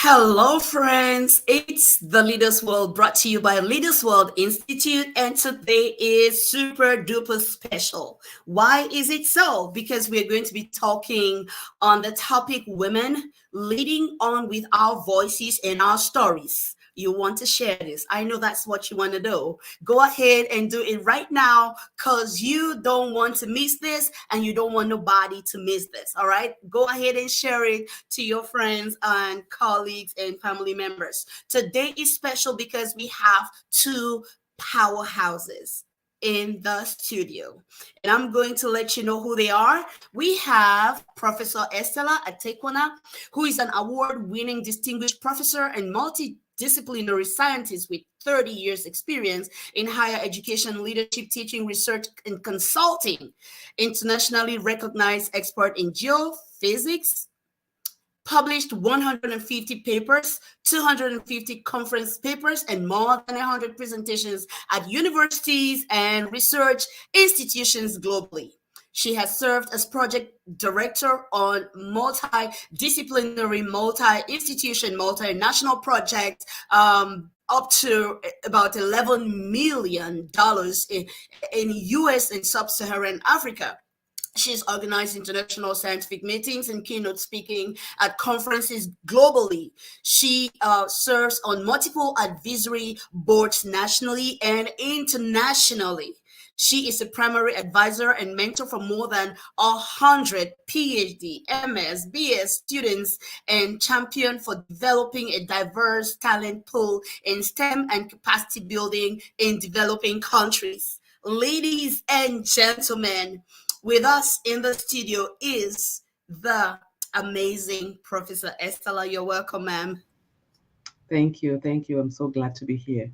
Hello, friends. It's the Leaders World brought to you by Leaders World Institute, and today is super duper special. Why is it so? Because we're going to be talking on the topic women leading on with our voices and our stories. You want to share this. I know that's what you want to do. Go ahead and do it right now because you don't want to miss this and you don't want nobody to miss this. All right. Go ahead and share it to your friends and colleagues and family members. Today is special because we have two powerhouses in the studio. And I'm going to let you know who they are. We have Professor Estela Atekwana, who is an award winning distinguished professor and multidisciplinary scientist with 30 years experience in higher education, leadership, teaching, research, and consulting. Internationally recognized expert in geophysics, published 150 papers, 250 conference papers, and more than 100 presentations at universities and research institutions globally. She has served as project director on multidisciplinary, multi-institution, multinational projects, up to about $11 million in US and sub-Saharan Africa. She's organized international scientific meetings and keynote speaking at conferences globally. She serves on multiple advisory boards nationally and internationally. She is a primary advisor and mentor for more than 100 PhD, MS, BS students and champion for developing a diverse talent pool in STEM and capacity building in developing countries. Ladies and gentlemen, with us in the studio is the amazing Professor Estela. You're welcome, ma'am. Thank you. Thank you. I'm so glad to be here.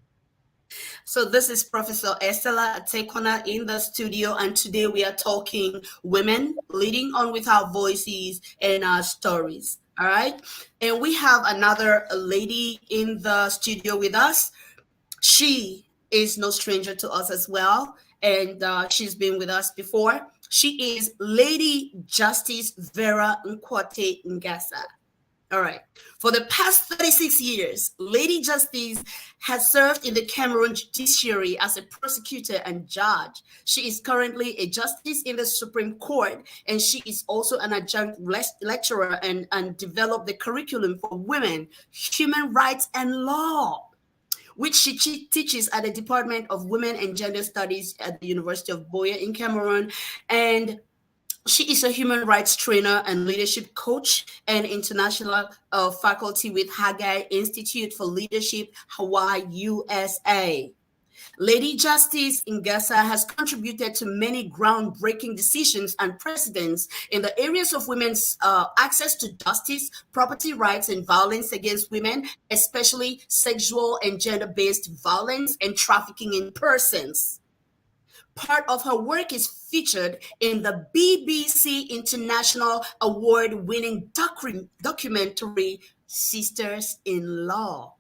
So this is Professor Estela Atekona in the studio, and today we are talking women leading on with our voices and our stories. All right. And we have another lady in the studio with us. She is no stranger to us as well, and she's been with us before. She is Lady Justice Vera Nkwate Ngasa. All right. For the past 36 years, Lady Justice has served in the Cameroon judiciary as a prosecutor and judge. She is currently a justice in the Supreme Court, and she is also an adjunct lecturer and developed the curriculum for women, human rights, and law, which she teaches at the Department of Women and Gender Studies at the University of Boya in Cameroon. And she is a human rights trainer and leadership coach and international faculty with Haggai Institute for Leadership, Hawaii, USA. Lady Justice Ngasa has contributed to many groundbreaking decisions and precedents in the areas of women's access to justice, property rights, and violence against women, especially sexual and gender based violence and trafficking in persons. Part of her work is featured in the BBC International Award winning documentary Sisters in Law.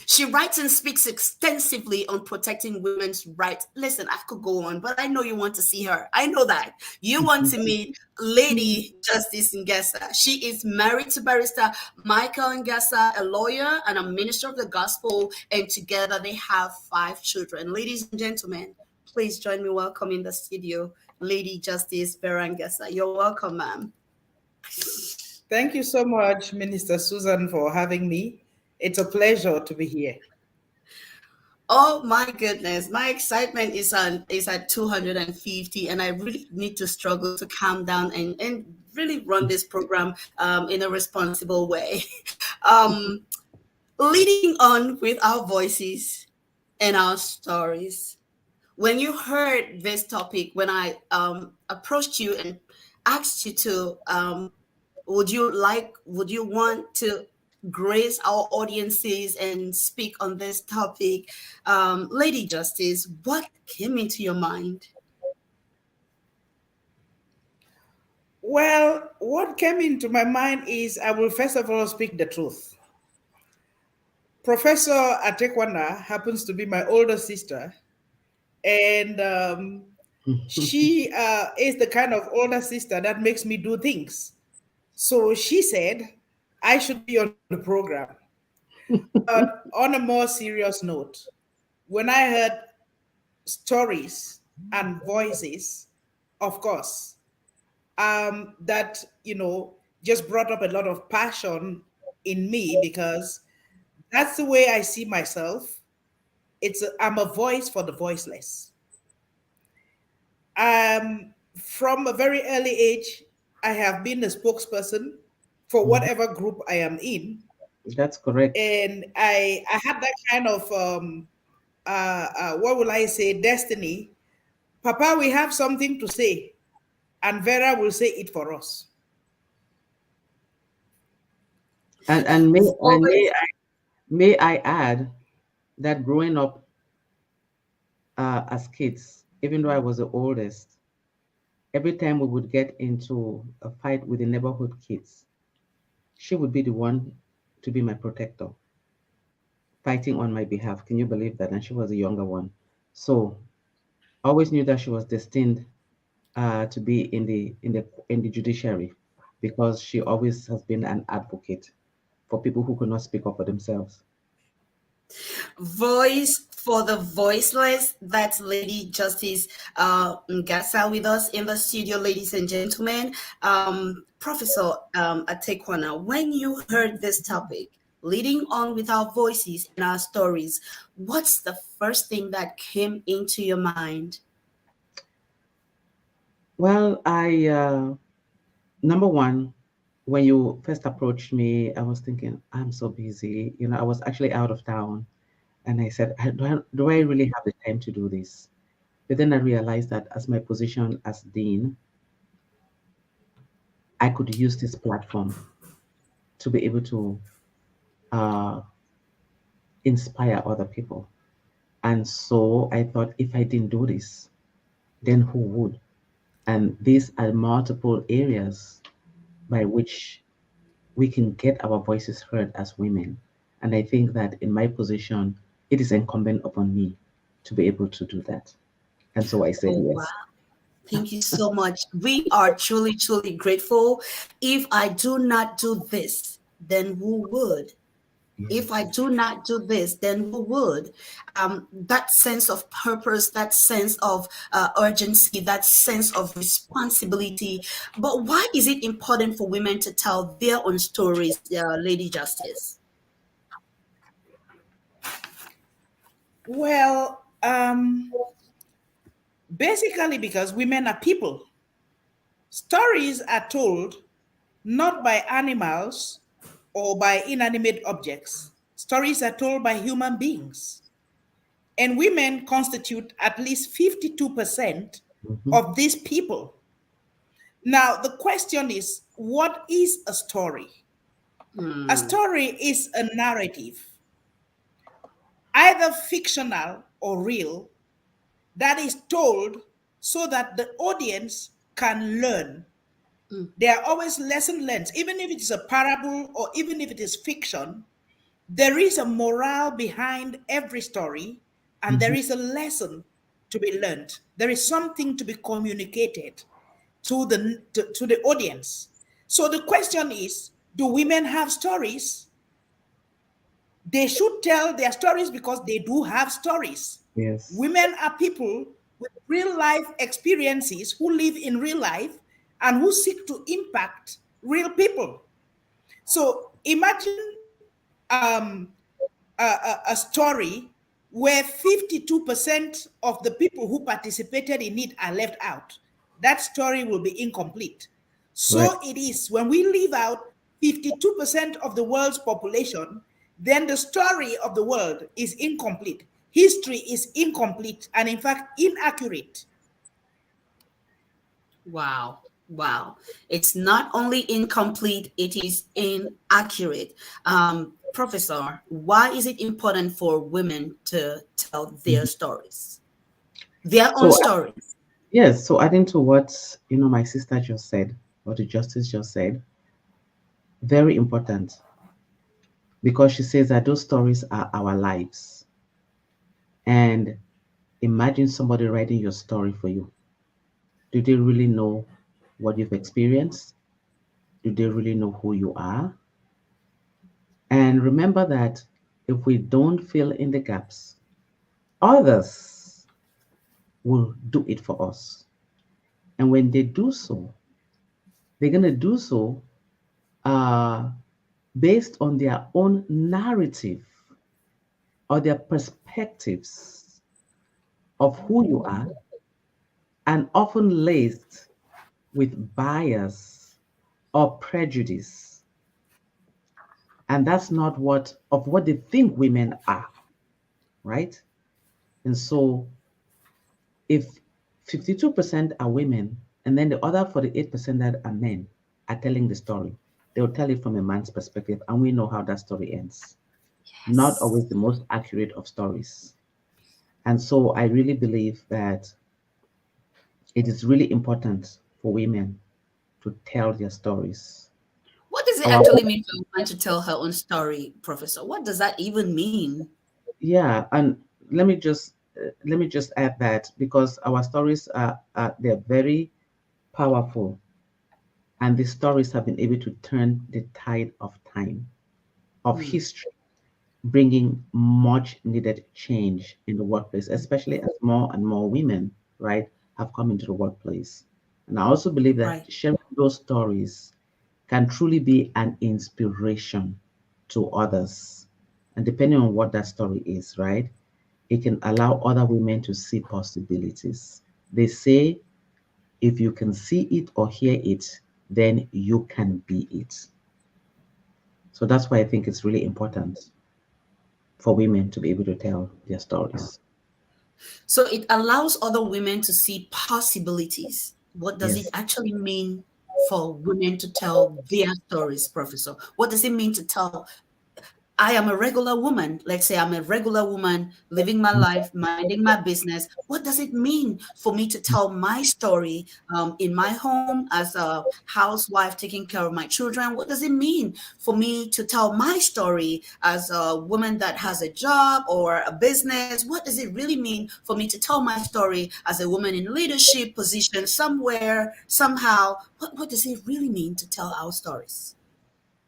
She writes and speaks extensively on protecting women's rights. Listen, I could go on, but I know you want to see her. I know that. You want to meet Lady Justice Ngasa. She is married to barrister Michael Ngasa, a lawyer and a minister of the gospel, and together they have 5 children. Ladies and gentlemen, please join me welcoming the studio Lady Justice Vera Ngasa. You're welcome, ma'am. Thank you so much, Minister Susan, for having me. It's a pleasure to be here. Oh my goodness, my excitement is at 250, and I really need to struggle to calm down and really run this program in a responsible way. Um, Leading on with our voices and our stories. When you heard this topic, when I approached you and asked you to would you want to grace our audiences and speak on this topic? Lady Justice, what came into your mind? Well, what came into my mind is I will first of all speak the truth. Professor Atekwana happens to be my older sister, and she is the kind of older sister that makes me do things. So she said, I should be on the program. But on a more serious note, when I heard stories and voices, of course, that, just brought up a lot of passion in me because that's the way I see myself. I'm a voice for the voiceless. From a very early age, I have been a spokesperson for Mhm. whatever group I am in, That's correct. and I had that kind of what will I say, destiny. Papa, we have something to say, and Vera will say it for us. And Voice. may I add that growing up as kids, even though I was the oldest, every time we would get into a fight with the neighborhood kids, she would be the one to be my protector, fighting on my behalf. Can you believe that? And she was the younger one. So I always knew that she was destined to be in the judiciary because she always has been an advocate for people who could not speak up for themselves. Voice for the voiceless. That's Lady Justice Ngasa with us in the studio, ladies and gentlemen. Professor Atekwana, when you heard this topic, leading on with our voices and our stories, what's the first thing that came into your mind? Well, I number one, when you first approached me, I was thinking, I'm so busy. I was actually out of town. And I said, do I really have the time to do this? But then I realized that as my position as dean, I could use this platform to be able to uh, inspire other people. And so I thought, if I didn't do this, then who would? And these are multiple areas by which we can get our voices heard as women. And I think that in my position, it is incumbent upon me to be able to do that. And so I said Oh, wow. yes. Thank you so much. We are truly, truly grateful. If I do not do this, then who would? If I Yes. do not do this, then who would? That sense of purpose, that sense of urgency, that sense of responsibility. But why is it important for women to tell their own stories, Lady Justice? Well, basically because women are people. Stories are told not by animals or by inanimate objects. Stories are told by human beings. And women constitute at least 52% Mhm. of these people. Now, the question is, what is a story? A Hmm. story is a narrative, either fictional or real, that is told so that the audience can learn. Mm, There are always lesson learned, even if it is a parable or even if it is fiction. There is a morale behind every story, and there Mhm. is a lesson to be learned. There is something to be communicated to the audience. So the question is, do women have stories? They should tell their stories because they do have stories. Yes. Women are people with real life experiences who live in real life and who seek to impact real people. So imagine um, a story where 52% of the people who participated in it are left out. That story will be incomplete. Right. So it is when we leave out 52% of the world's population, then the story of the world is incomplete. History is incomplete and, in fact, inaccurate. wow. Wow. It's not only incomplete, it is inaccurate. Professor, why is it important for women to tell their Mhm. stories? Their own So stories? yes, so adding to what my sister just said, what the justice just said, very important because she says that those stories are our lives. And imagine somebody writing your story for you. Do they really know what you've experienced? Do they really know who you are? And remember that if we don't fill in the gaps, others will do it for us. And when they do so, they're going to do so uh, based on their own narrative or their perspectives of who you are, and often laced with bias or prejudice. And that's not what they think women are, right? And so if 52% are women and then the other 48% that are men are telling the story, they'll tell it from a man's perspective, and we know how that story ends. Not always Yes. the most accurate of stories. And so I really believe that it is really important for women to tell their stories. What does it Our, actually mean for a woman to tell her own story, Professor? What does that even mean? yeah, and let me just add that because our stories are they're very powerful, and these stories have been able to turn the tide of time, of Mm, history, bringing much needed change in the workplace, especially as more and more women, right, have come into the workplace. And I also believe that right. sharing those stories can truly be an inspiration to others. And depending on what that story is, right, it can allow other women to see possibilities. They say if you can see it or hear it, then you can be it. So that's why I think it's really important for women to be able to tell their stories. So it allows other women to see possibilities. What does it Yes. actually mean for women to tell their stories, Professor? What does it mean to tell I am a regular woman. Let's say I'm a regular woman living my life, minding my business. What does it mean for me to tell my story in my home as a housewife taking care of my children? What does it mean for me to tell my story as a woman that has a job or a business? What does it really mean for me to tell my story as a woman in leadership position somewhere, somehow? What does it really mean to tell our stories?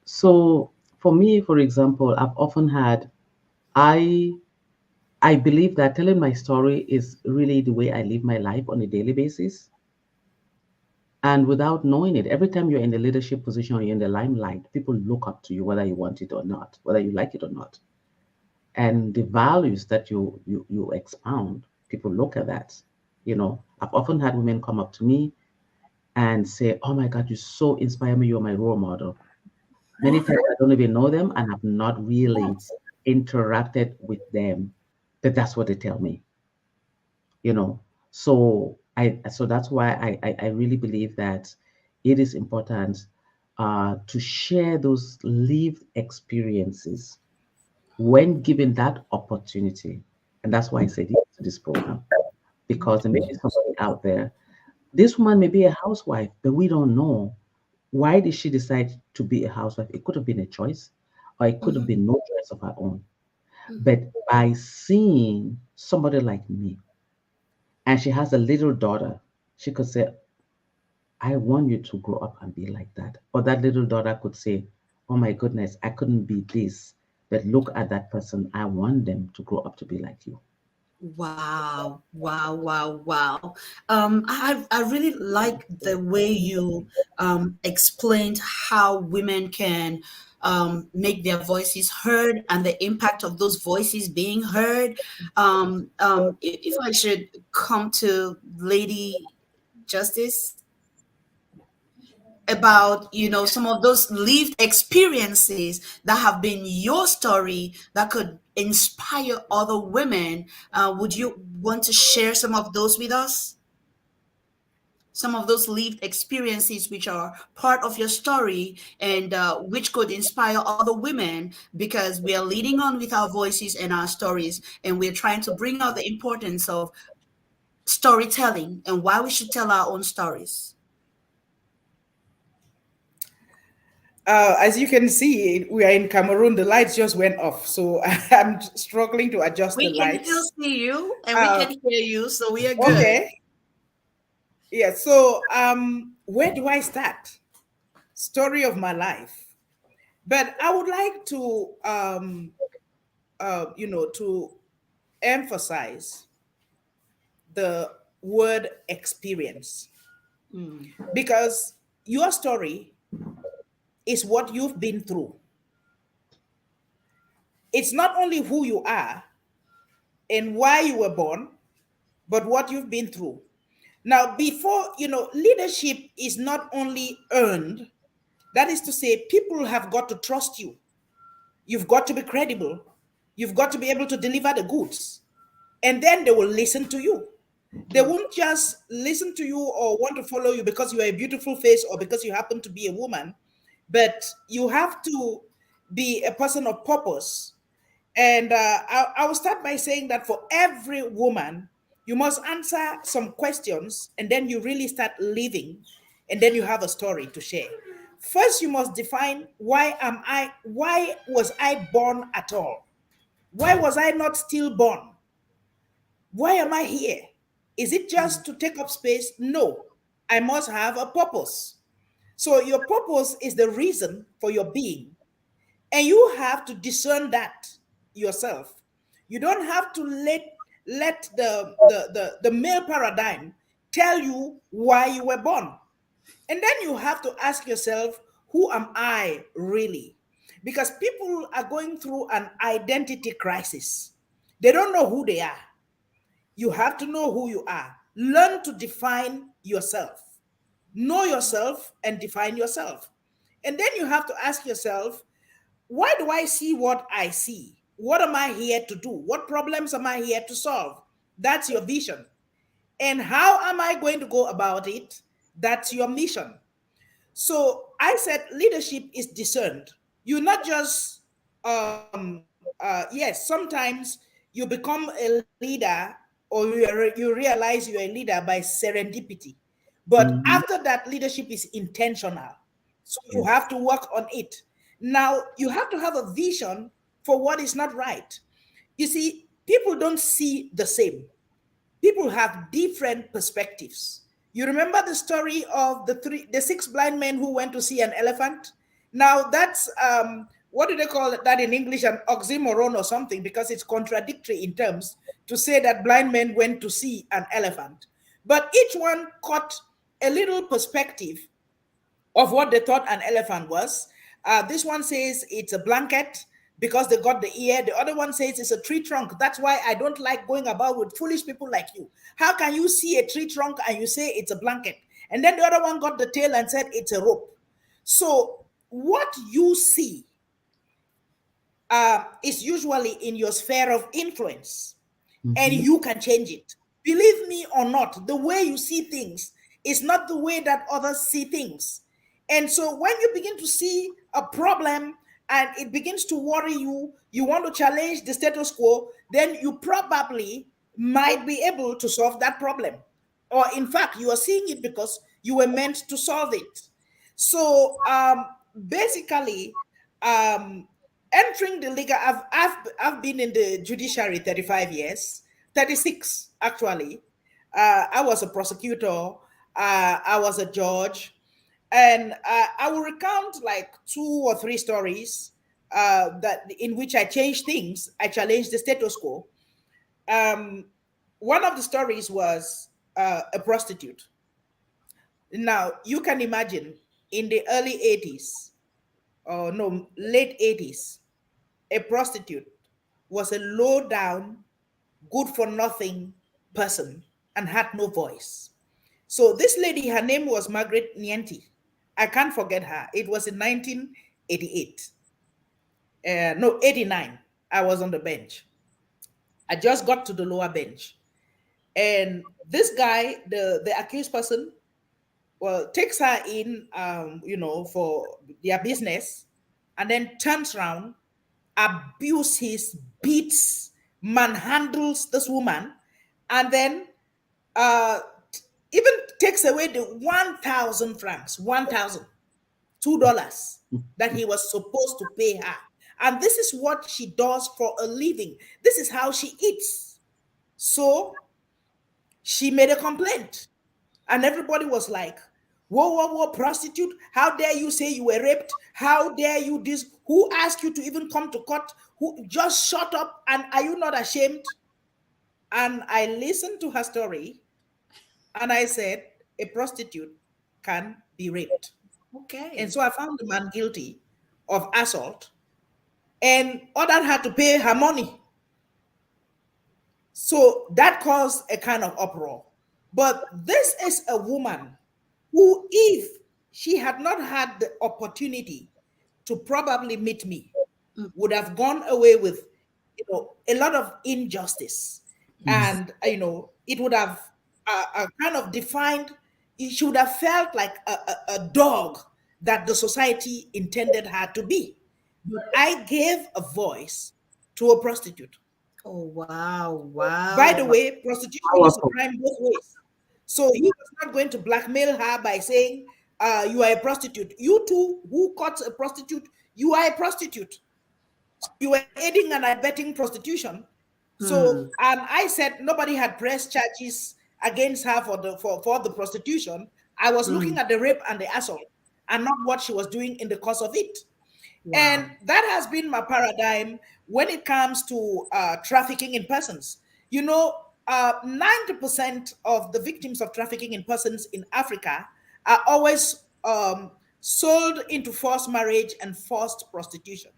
So for me, for example, I've often had I I believe that telling my story is really the way I live my life on a daily basis. And without knowing it, every time you're in the leadership position or you're in the limelight, people look up to you whether you want it or not, whether you like it or not. And the values that you expound, people look at that. I've often had women come up to me and say, "Oh my God, you so inspire me. You're my role model." Many times I don't even know them and have not really interacted with them, but that's what they tell me. you know so that's why I really believe that it is important to share those lived experiences when given that opportunity. And that's why I said yes to this program, because there may be somebody out there. This woman may be a housewife, but we don't know why did she decide to be a housewife. It could have been a choice, or it could have Mhm, been no choice of her own. mhm. But by seeing somebody like me, and she has a little daughter, she could say, I want you to grow up and be like that. Or that little daughter could say, oh my goodness, I couldn't be this, but look at that person. I want them to grow up to be like you. Wow, wow, wow, wow. I really like the way you explained how women can make their voices heard and the impact of those voices being heard. If I should come to Lady Justice about some of those lived experiences that have been your story that could inspire other women, would you want to share some of those with us, some of those lived experiences which are part of your story and which could inspire other women, because we are leading on with our voices and our stories, and we're trying to bring out the importance of storytelling and why we should tell our own stories. As you can see, we are in Cameroon. The lights just went off, so I'm struggling to adjust the We can still lights. see you and we Uh, can hear you, so we are good. okay, yeah. So, where do I start? Story of my life. But I would like to, to emphasize the word experience, Mm. because your story is what you've been through. It's not only who you are and why you were born, but what you've been through. Now, before, leadership is not only earned, that is to say, people have got to trust you. You've got to be credible. You've got to be able to deliver the goods. And then they will listen to you. They won't just listen to you or want to follow you because you are a beautiful face or because you happen to be a woman, but you have to be a person of purpose. And I will start by saying that for every woman, you must answer some questions and then you really start living, and then you have a story to share. First, you must define, why was I born at all? Why was I not still born? Why am I here? Is it just to take up space? No, I must have a purpose. So your purpose is the reason for your being. And you have to discern that yourself. You don't have to let the male paradigm tell you why you were born. And then you have to ask yourself, who am I really? Because people are going through an identity crisis. They don't know who they are. You have to know who you are. Learn to define yourself. Know yourself and define yourself. And then you have to ask yourself, why do I see what I see? What am I here to do? What problems am I here to solve? That's your vision. And how am I going to go about it? That's your mission. So I said leadership is discerned. You not just, yes, sometimes you become a leader, or you realize you're a leader by serendipity. But after Mm-hmm. that, leadership is intentional. So you have Yes. to work on it. Now, you have to have a vision for what is not right. You see, people don't see the same. People have different perspectives. You remember the story of the six blind men who went to see an elephant? Now that's what do they call that in English? An oxymoron or something, because it's contradictory in terms to say that blind men went to see an elephant. But each one caught a little perspective of what they thought an elephant was. This one says it's a blanket because they got the ear. The other one says it's a tree trunk. That's why I don't like going about with foolish people like you. How can you see a tree trunk and you say it's a blanket? And then the other one got the tail and said it's a rope. So what you see is usually in your sphere of influence, and Mm-hmm. you can change it. Believe me or not, the way you see things is not the way that others see things. And so when you begin to see a problem and it begins to worry you, you want to challenge the status quo, then you probably might be able to solve that problem. Or in fact, you are seeing it because you were meant to solve it. So basically, um, entering the legal, I've been in the judiciary 35 years, 36 actually. I was a prosecutor, I was a judge, and I will recount like two or three stories that in which I changed things. I challenged the status quo. Um, One of the stories was a prostitute. Now you can imagine in the early 80s, or no, late 80s, a prostitute was a low down, good for nothing person and had no voice. So this lady, her name was Margaret Nienti. I can't forget her. It was in 1988. No, 89. I was on the bench. I just got to the lower bench. And this guy, the accused person, well, takes her in, for their business, and then turns around, abuses, beats, manhandles this woman, and then uh, even takes away the 1,000 francs, 1,000, $2 that he was supposed to pay her. And this is what she does for a living. This is how she eats. So she made a complaint. And everybody was like, whoa, whoa, whoa, prostitute. How dare you say you were raped? How dare you this? Who asked you to even come to court? Who just shut up? And are you not ashamed? And I listened to her story and I said, a prostitute can be raped. And Okay. so I found the man guilty of assault and ordered her to pay her money. So that caused a kind of uproar. But this is a woman who, if she had not had the opportunity to probably meet me, Mm. would have gone away with, a lot of injustice, and it would have kind of defined. She would have felt like a dog that the society intended her to be. But I gave a voice to a prostitute. Oh, wow, By wow, the wow. way, prostitution is a Powerful. crime both ways. So he was not going to blackmail her by saying, you are a prostitute. You too, who caught a prostitute, you are a prostitute. So you were aiding and abetting prostitution. Hmm. So, and I said nobody had pressed charges against her for the prostitution. I was Hmm. looking at the rape and the assault and not what she was doing in the course of it. And Wow. that has been my paradigm when it comes to trafficking in persons. 90% of the victims of trafficking in persons in Africa are always sold into forced marriage and forced prostitution.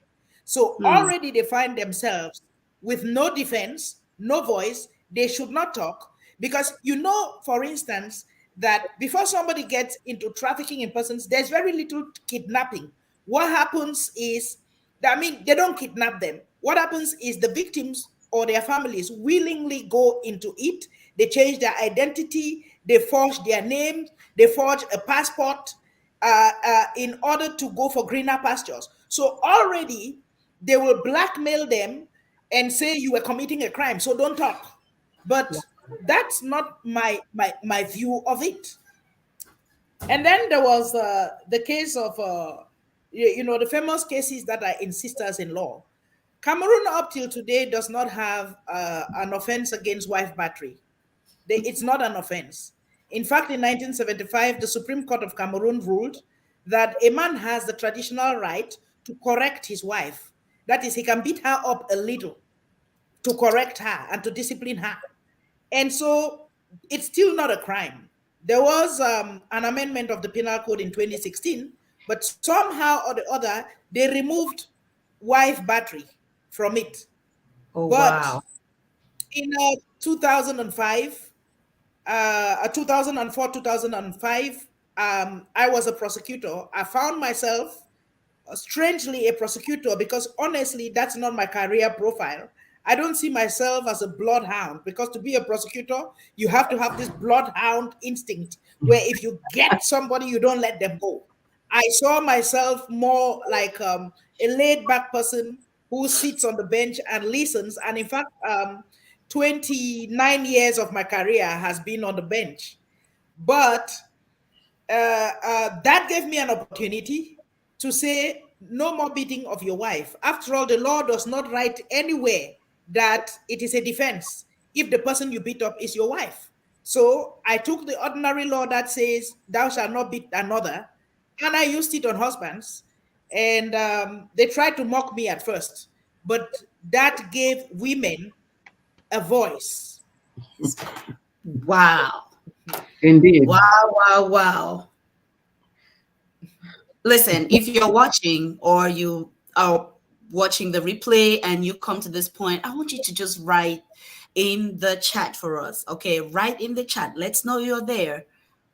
So Hmm. already they find themselves with no defense, no voice. They should not talk because, for instance, that before somebody gets into trafficking in persons, there's very little kidnapping. What happens is, they don't kidnap them. What happens is the victims or their families willingly go into it. They change their identity, they forge their names, they forge a passport in order to go for greener pastures. So already they will blackmail them and say you were committing a crime, so don't talk. But that's not my view of it. And then there was the case of the famous cases that are in sisters-in-law. Cameroon up till today does not have an offense against wife battery. It's not an offense. In fact, in 1975, the Supreme Court of Cameroon ruled that a man has the traditional right to correct his wife. That is, he can beat her up a little to correct her and to discipline her. And so it's still not a crime. There was an amendment of the Penal Code in 2016, but somehow or the other, they removed wife battery from it. Oh, But wow. in 2005, 2004, 2005, I was a prosecutor. I found myself strangely a prosecutor because honestly, that's not my career profile. I don't see myself as a bloodhound because to be a prosecutor, you have to have this bloodhound instinct where if you get somebody, you don't let them go. I saw myself more like a laid back person who sits on the bench and listens. And in fact, 29 years of my career has been on the bench. But that gave me an opportunity to say no more beating of your wife. After all, the law does not write anywhere that it is a defense if the person you beat up is your wife. So I took the ordinary law that says thou shalt not beat another, and I used it on husbands. And they tried to mock me at first, but that gave women a voice. Wow. Indeed. Wow, wow, wow. Listen, if you're watching or you are watching the replay and you come to this point, I want you to just write in the chat for us. Okay, write in the chat. Let's know you're there.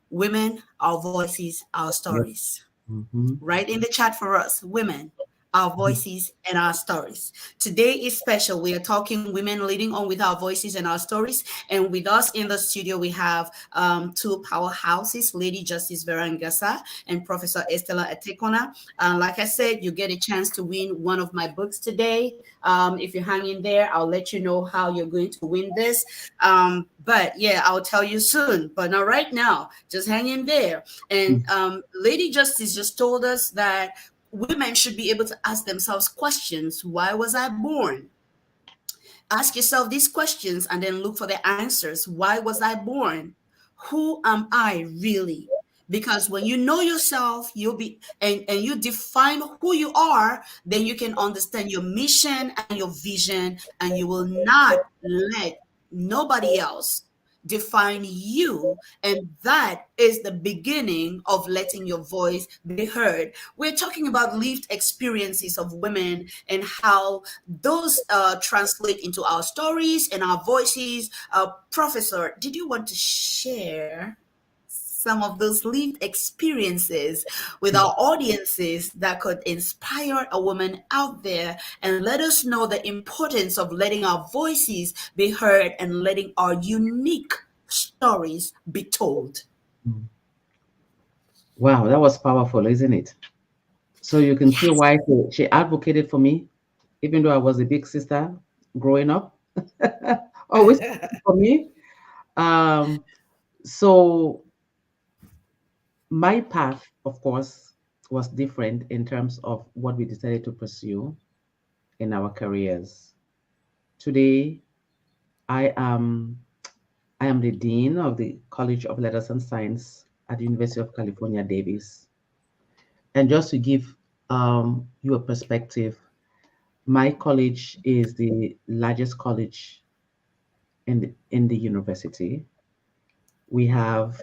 Women, our voices, our Yep. stories. Hmm. Write in the chat for us, women, our voices and our stories. Today is special. We are talking women leading on with our voices and our stories. And with us in the studio, we have two powerhouses, Lady Justice Vera Ngasa and Professor Estela Etekona. Like I said, you get a chance to win one of my books today. If you hang in there, I'll let you know how you're going to win this. But yeah, I'll tell you soon. But not right now. Just hang in there. And Lady Justice just told us that women should be able to ask themselves questions. Why was I born? Ask yourself these questions and then look for the answers. Why was I born? Who am I really? because when you know yourself, you'll be and you define who you are, then you can understand your mission and your vision, and you will not let nobody else define you. And that is the beginning of letting your voice be heard. We're talking about lived experiences of women and how those translate into our stories and our voices. Professor, did you want to share some of those lived experiences with our audiences that could inspire a woman out there and let us know the importance of letting our voices be heard and letting our unique stories be told? Mm. Wow, that was powerful, isn't it? So you can see Yes. why she advocated for me, even though I was a big sister growing up, always for me. Um, so my path, of course, was different in terms of what we decided to pursue in our careers. Today, I am I am the dean of the College of Letters and Science at the University of California, Davis. And just to give you a perspective, my college is the largest college in the university. We Wow. have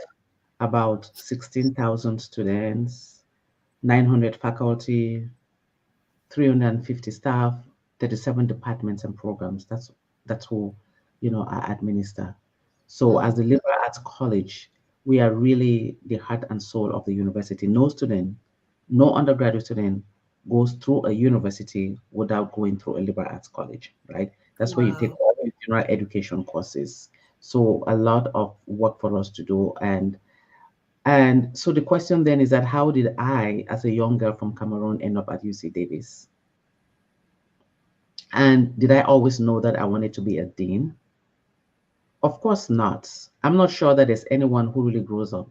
about 16,000 students, 900 faculty, 350 staff, 37 departments and programs. That's who, I administer. So as the liberal arts college, we are really the heart and soul of the university. No student, no undergraduate student goes through a university without going through a liberal arts college, right? That's where you take Wow. all your general education courses. So a lot of work for us to do. And so the question then is that how did I, as a young girl from Cameroon, end up at UC Davis? And did I always know that I wanted to be a dean? Of course not. I'm not sure that there's anyone who really grows up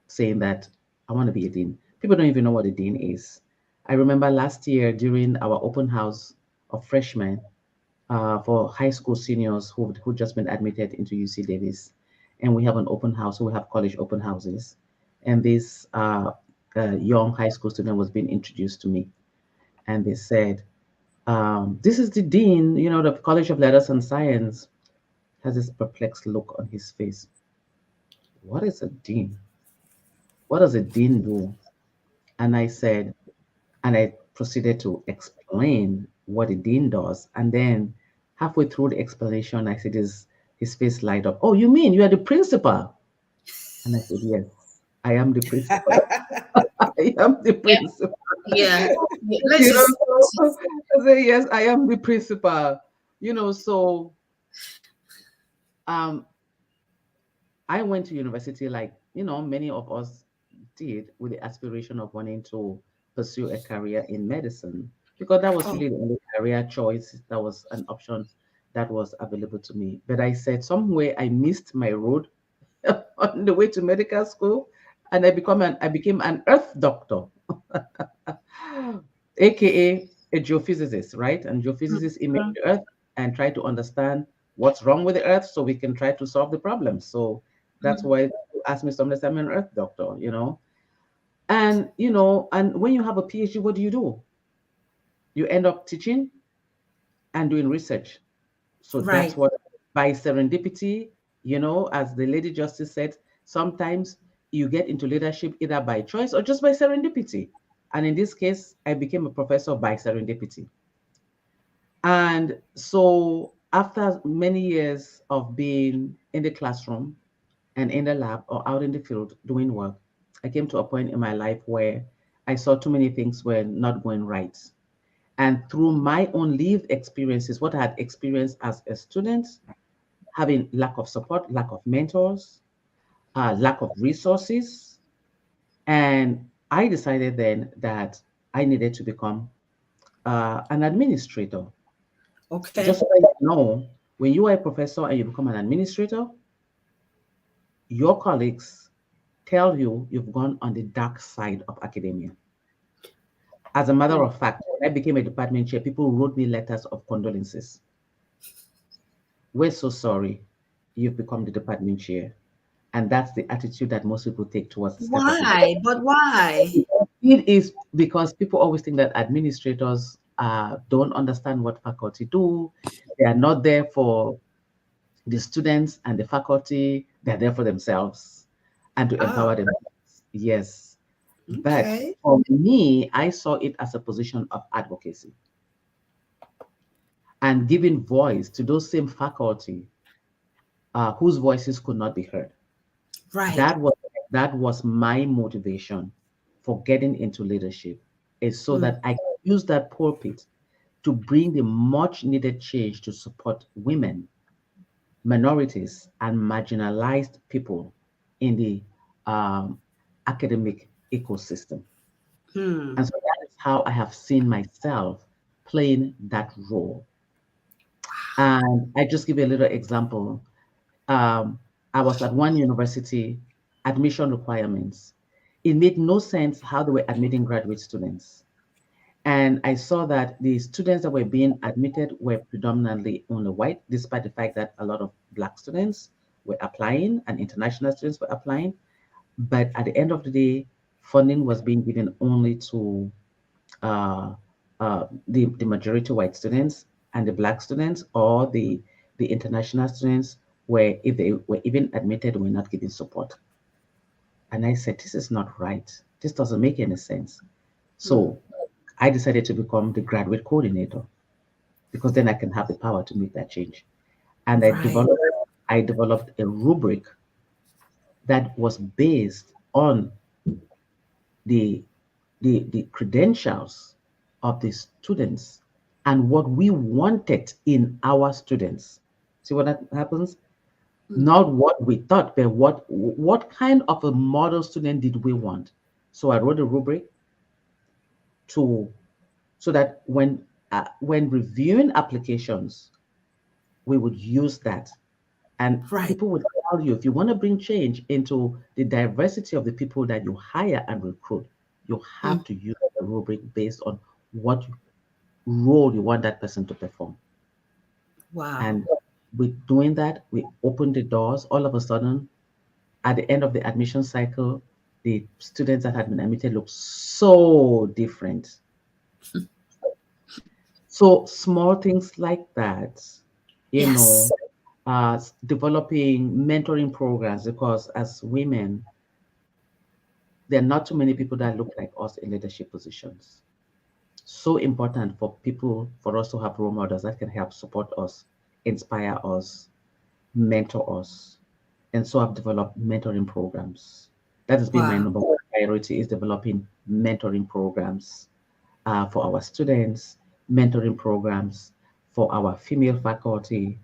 saying that I want to be a dean. People don't even know what a dean is. I remember last year during our open house of freshmen for high school seniors who just been admitted into UC Davis, and we have an open house. So we have college open houses, and this young high school student was being introduced to me, and they said, "This is the dean, the College of Letters and Science." Has this perplexed look on his face. What is a dean? What does a dean do? And I said, and I proceeded to explain what a dean does. And then halfway through the explanation, I said, his face light up. Oh, you mean you are the principal? And I said, yes, I am the principal. I am the principal. Yeah. Yeah. Let's you know, just so I said, yes, I am the principal. So um, I went to university like, many of us did with the aspiration of wanting to pursue a career in medicine because that was oh, really the only career choice that was an option that was available to me. But I said somewhere I missed my road on the way to medical school and I became an earth doctor, aka a geophysicist, right? And geophysicists image mhm. the earth and try to understand what's wrong with the earth so we can try to solve the problem. So that's why you ask me sometimes I'm an earth doctor. And when you have a PhD, what do? You end up teaching and doing research. So that's Right. what by serendipity, as the lady justice said, sometimes you get into leadership either by choice or just by serendipity. And in this case, I became a professor by serendipity. And so after many years of being in the classroom and in the lab or out in the field doing work, I came to a point in my life where I saw too many things were not going right. And through my own lived experiences, what I had experienced as a student, having lack of support, lack of mentors, lack of resources, and I decided then that I needed to become an administrator. Just Okay. so that you know, when you are a professor and you become an administrator, your colleagues tell you you've gone on the dark side of academia. As a matter Oh, of fact, when I became a department chair, people wrote me letters of condolences. We're so sorry you've become the department chair. And that's the attitude that most people take towards the step up leadership. Why? But why? It is because people always think that administrators don't understand what faculty do. They are not there for the students and the faculty. They're there for themselves and to Oh, empower themselves. Yes. But okay. for me, I saw it as a position of advocacy and giving voice to those same faculty whose voices could not be heard. Right. That was that was my motivation for getting into leadership, is so Mm, that I can use that pulpit to bring the much needed change to support women, minorities, and marginalized people in the um, academic ecosystem. hmm. And so that is how I have seen myself playing that role. And I just give you a little example. Um, I was at one university, admission requirements. It made no sense how they were admitting graduate students. And I saw that the students that were being admitted were predominantly only white, despite the fact that a lot of Black students were applying and international students were applying. But at the end of the day, funding was being given only to uh, the majority white students, and the Black students or the international students were, if they were even admitted, were not given support. And I said, this is not right. This doesn't make any sense. Hmm. So I decided to become the graduate coordinator, because then I can have the power to make that change. And Right. I developed a rubric that was based on the the credentials of the students and what we wanted in our students. See what that happens? Hmm. Not what we thought, but what kind of a model student did we want? So I wrote a rubric to so that when reviewing applications, we would use that. And Right. people would tell you, if you want to bring change into the diversity of the people that you hire and recruit, you Hmm. have to use a rubric based on what role you want that person to perform. Wow. And with doing that, we opened the doors. All of a sudden, at the end of the admission cycle, the students that had been admitted looked so different. So small things like that, you know, Yes. developing mentoring programs, because as women, there are not too many people that look like us in leadership positions. So important for people, for us to have role models that can help support us, inspire us, mentor us. And so I've developed mentoring programs. That has been my Wow. number one priority, is developing mentoring programs for our students, mentoring programs for our female faculty,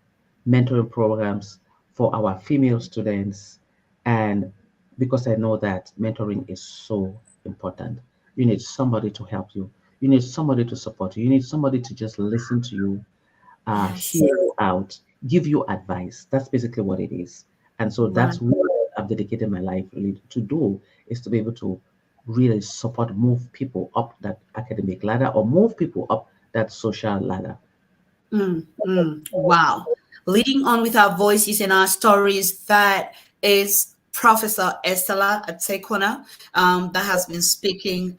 mentoring programs for our female students. And because I know that mentoring is so important, you need somebody to help you. You need somebody to support you. You need somebody to just listen to you, Yes. hear you out, give you advice. That's basically what it is. And so Right. that's what I've dedicated my life really to do, is to be able to really support, move people up that academic ladder or move people up that social ladder. Mm, wow. Leading on with our voices and our stories, that is Professor Estella Atekona, that has been speaking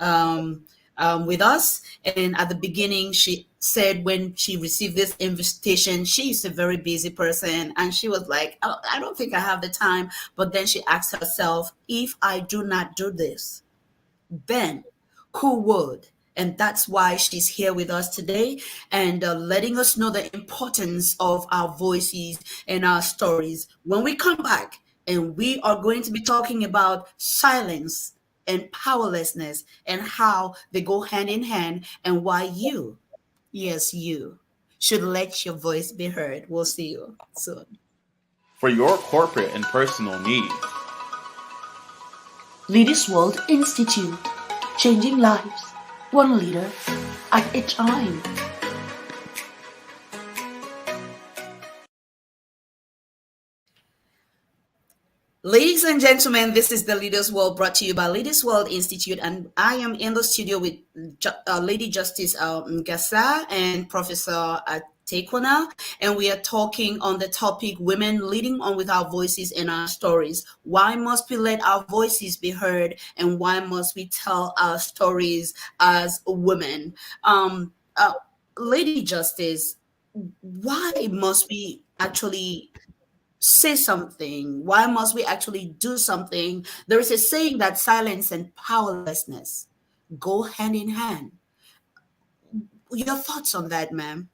with us. And at the beginning, she said when she received this invitation, she's a very busy person. And she was like, "Oh, I don't think I have the time." But then she asked herself, if I do not do this, then who would? And that's why she's here with us today, and letting us know the importance of our voices and our stories. When we come back, and we are going to be talking about silence and powerlessness and how they go hand in hand, and why you, yes, you, should let your voice be heard. We'll see you soon. For your corporate and personal needs. Leaders World Institute, changing lives, one leader at a time. Ladies and gentlemen, this is the Leaders World brought to you by Leaders World Institute, and I am in the studio with Lady Justice Ngasa and Professor Tekwana, and we are talking on the topic women leading on with our voices and our stories. Why must we let our voices be heard, and why must we tell our stories as women? Um, uh, Lady Justice, why must we actually say something? Why must we actually do something? There is a saying that silence and powerlessness go hand in hand. Your thoughts on that, ma'am?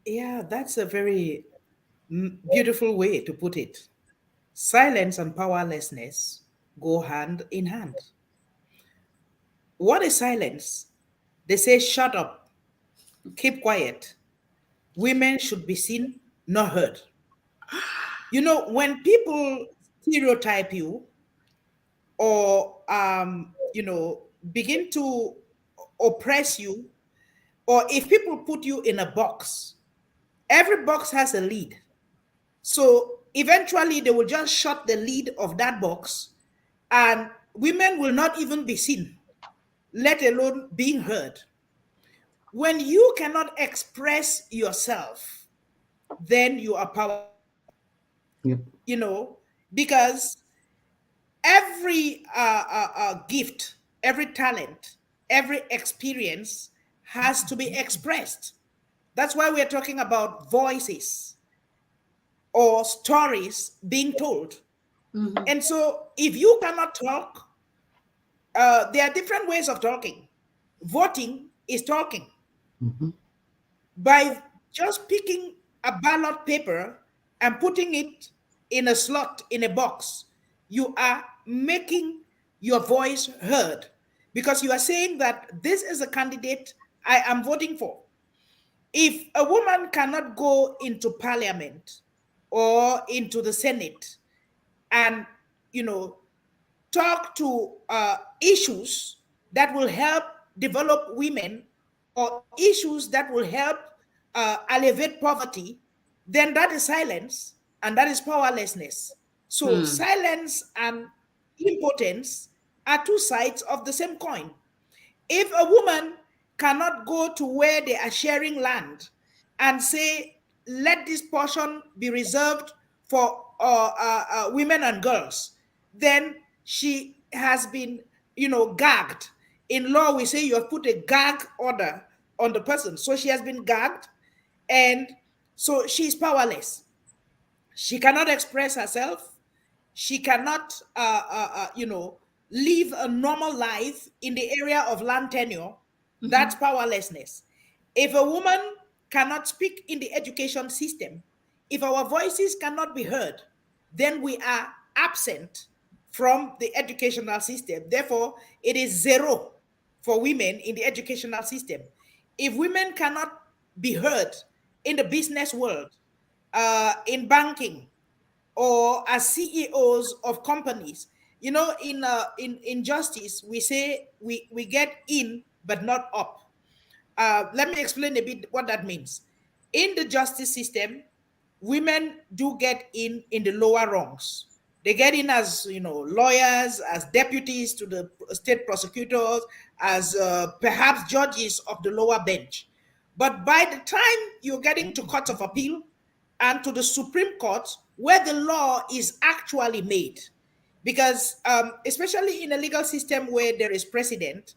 Yeah, that's a very beautiful way to put it. Silence and powerlessness go hand in hand. What is silence? They say, shut up, keep quiet. Women should be seen, not heard. You know, when people stereotype you or, begin to oppress you, or if people put you in a box, every box has a lead. So eventually they will just shut the lid of that box and women will not even be seen, let alone being heard. When you cannot express yourself, then you are powerless, Yep. because every gift, every talent, every experience has to be expressed. That's why we're talking about voices or stories being told. Mm-hmm. And so, if you cannot talk, there are different ways of talking. Voting is talking. Mm-hmm. By just picking a ballot paper and putting it in a slot, in a box, you are making your voice heard because you are saying that this is a candidate I am voting for. If a woman cannot go into parliament or into the Senate and, you know, talk to issues that will help develop women or issues that will help alleviate poverty, then that is silence and that is powerlessness. So, Hmm. silence and impotence are two sides of the same coin. If a woman cannot go to where they are sharing land and say, let this portion be reserved for women and girls, then she has been, gagged. In law, we say you have put a gag order on the person. So she has been gagged, and so she's powerless. She cannot express herself. She cannot, live a normal life in the area of land tenure. That's Mm-hmm. powerlessness. If a woman cannot speak in the education system, if our voices cannot be heard, then we are absent from the educational system. Therefore, it is zero for women in the educational system. If women cannot be heard in the business world, in banking, or as CEOs of companies. In justice, we say we get in but not up. Let me explain a bit what that means. In the justice system, women do get in the lower rungs. They get in as lawyers, as deputies to the state prosecutors, as perhaps judges of the lower bench. But by the time you're getting to courts of appeal and to the Supreme Court, where the law is actually made, because especially in a legal system where there is precedent,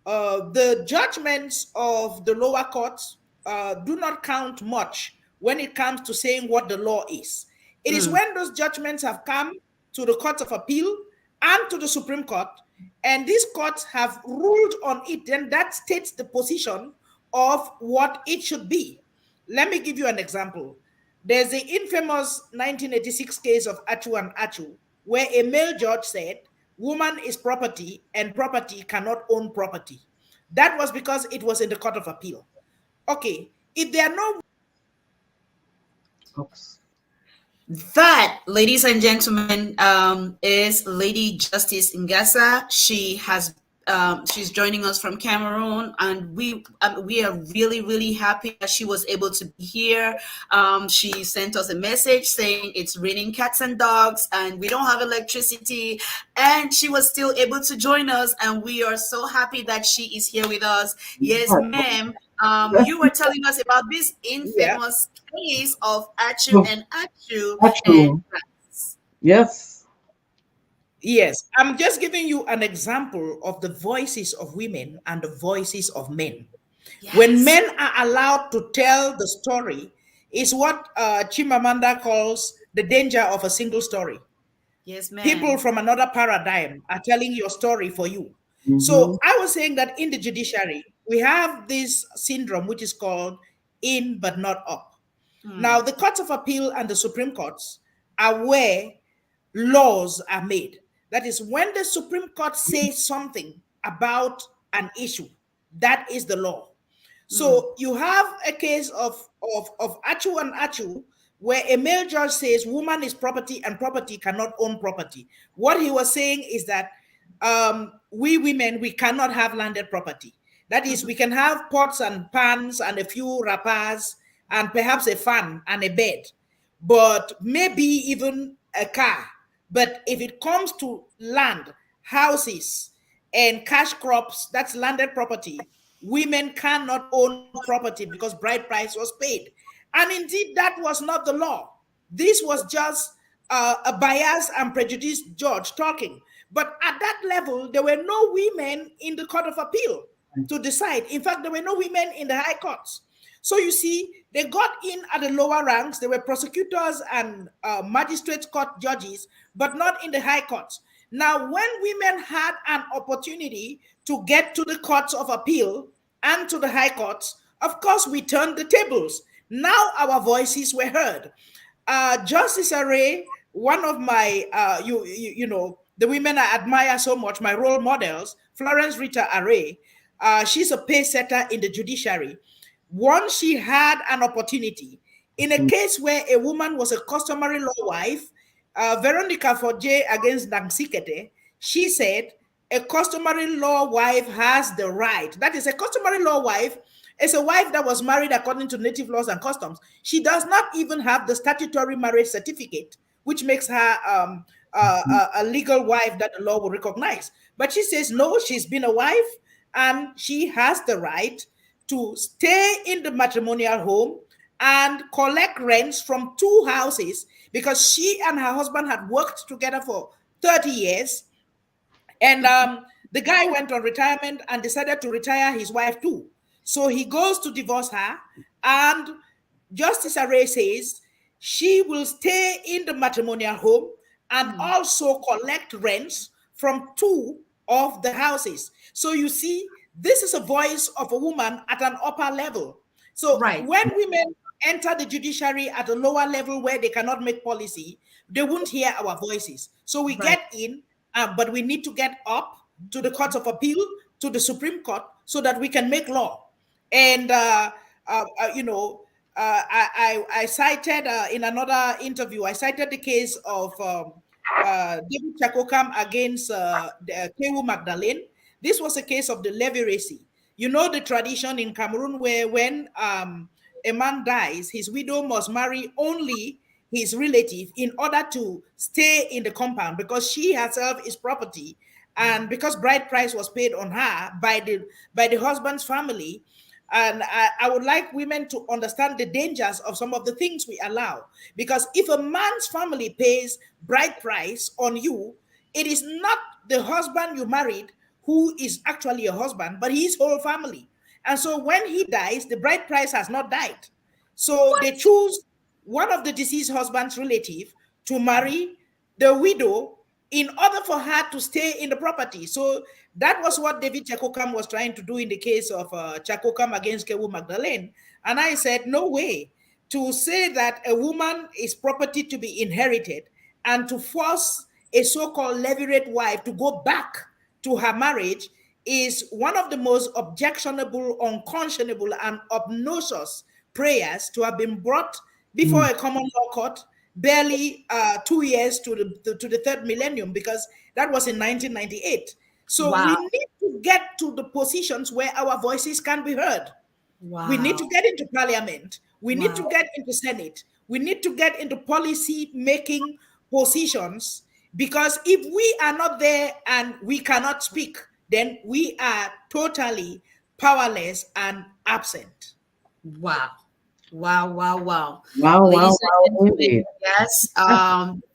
the judgments of the lower courts do not count much when it comes to saying what the law is. It is Hmm. when those judgments have come to the courts of appeal and to the Supreme Court, and these courts have ruled on it, then that states the position of what it should be. Let me give you an example. There's the infamous 1986 case of Achu and Achu, where a male judge said, woman is property and property cannot own property. That was because it was in the Court of Appeal. Okay, if there are no. Oops. That, ladies and gentlemen, is Lady Justice Ngasa. She has She's joining us from Cameroon, and we are really really happy that she was able to be here. She sent us a message saying it's raining cats and dogs, and we don't have electricity, and she was still able to join us, and we are so happy that she is here with us. Yes, ma'am. You were telling us about this Yeah. infamous case of Achu So, and Achu and actually, yes. Yes. I'm just giving you an example of the voices of women and the voices of men. When yes, men are allowed to tell the story, is what Chimamanda calls the danger of a single story. yes, People ma'am. from another paradigm are telling your story for you. Mm-hmm. So I was saying that in the judiciary, we have this syndrome which is called in but not up. Now, Hmm. the courts of appeal and the Supreme Courts are where laws are made. That is, when the Supreme Court says something about an issue, that is the law. Hmm. So you have a case of Achu and Achu, where a male judge says woman is property and property cannot own property. What he was saying is that we women, we cannot have landed property. That is, we can have pots and pans and a few wrappers and perhaps a fan and a bed, but maybe even a car. But if it comes to land, houses, and cash crops, that's landed property, women cannot own property because bride price was paid. And indeed, that was not the law. This was just a biased and prejudiced judge talking. But at that level, there were no women in the Court of Appeal to decide. In fact, there were no women in the high courts. So you see, they got in at the lower ranks. There were prosecutors and magistrate court judges, but not in the high courts. Now, when women had an opportunity to get to the courts of appeal and to the high courts, of course, we turned the tables. Now our voices were heard. Justice Array, one of my, the women I admire so much, my role models, Florence Rita Array, she's a pace setter in the judiciary. Once she had an opportunity, in a case where a woman was a customary law wife, Veronica Forjay against Dangsikete, she said, a customary law wife has the right. That is, a customary law wife is a wife that was married according to native laws and customs. She does not even have the statutory marriage certificate, which makes her a legal wife that the law will recognize. But she says, no, she's been a wife and she has the right to stay in the matrimonial home and collect rents from two houses because she and her husband had worked together for 30 years. And the guy went on retirement and decided to retire his wife too. So he goes to divorce her, and Justice Array says she will stay in the matrimonial home and Hmm. also collect rents from two of the houses. So you see, this is a voice of a woman at an upper level. So Right. when women enter the judiciary at a lower level where they cannot make policy, they won't hear our voices. So we Right. get in, but we need to get up to the courts of appeal, to the Supreme Court, so that we can make law. And uh, uh, you know, I cited in another interview, I cited the case of David Chakokam against Kewu Magdalene. This was a case of the leveracy. You know the tradition in Cameroon where when a man dies, his widow must marry only his relative in order to stay in the compound because she herself is property, and because bride price was paid on her by the husband's family. And I would like women to understand the dangers of some of the things we allow. Because if a man's family pays bride price on you, it is not the husband you married who is actually a husband, but his whole family. And so when he dies, the bride price has not died. So they What? choose one of the deceased husband's relative to marry the widow in order for her to stay in the property. So that was what David Chakokam was trying to do in the case of Chakokam against Kewu Magdalene. And I said, no way. To say that a woman is property to be inherited and to force a so-called levirate wife to go back to her marriage is one of the most objectionable, unconscionable, and obnoxious prayers to have been brought before Mm. a common law court barely 2 years to the third millennium, because that was in 1998. So we Wow. need to get to the positions where our voices can be heard. We need Wow. to get into parliament. We need to Wow. get into Senate. We need to get into policy making positions, because if we are not there and we cannot speak, then we are totally powerless and absent. Wow. Wow, wow, wow. Wow, wow, Ladies wow, and gentlemen, indeed. yes,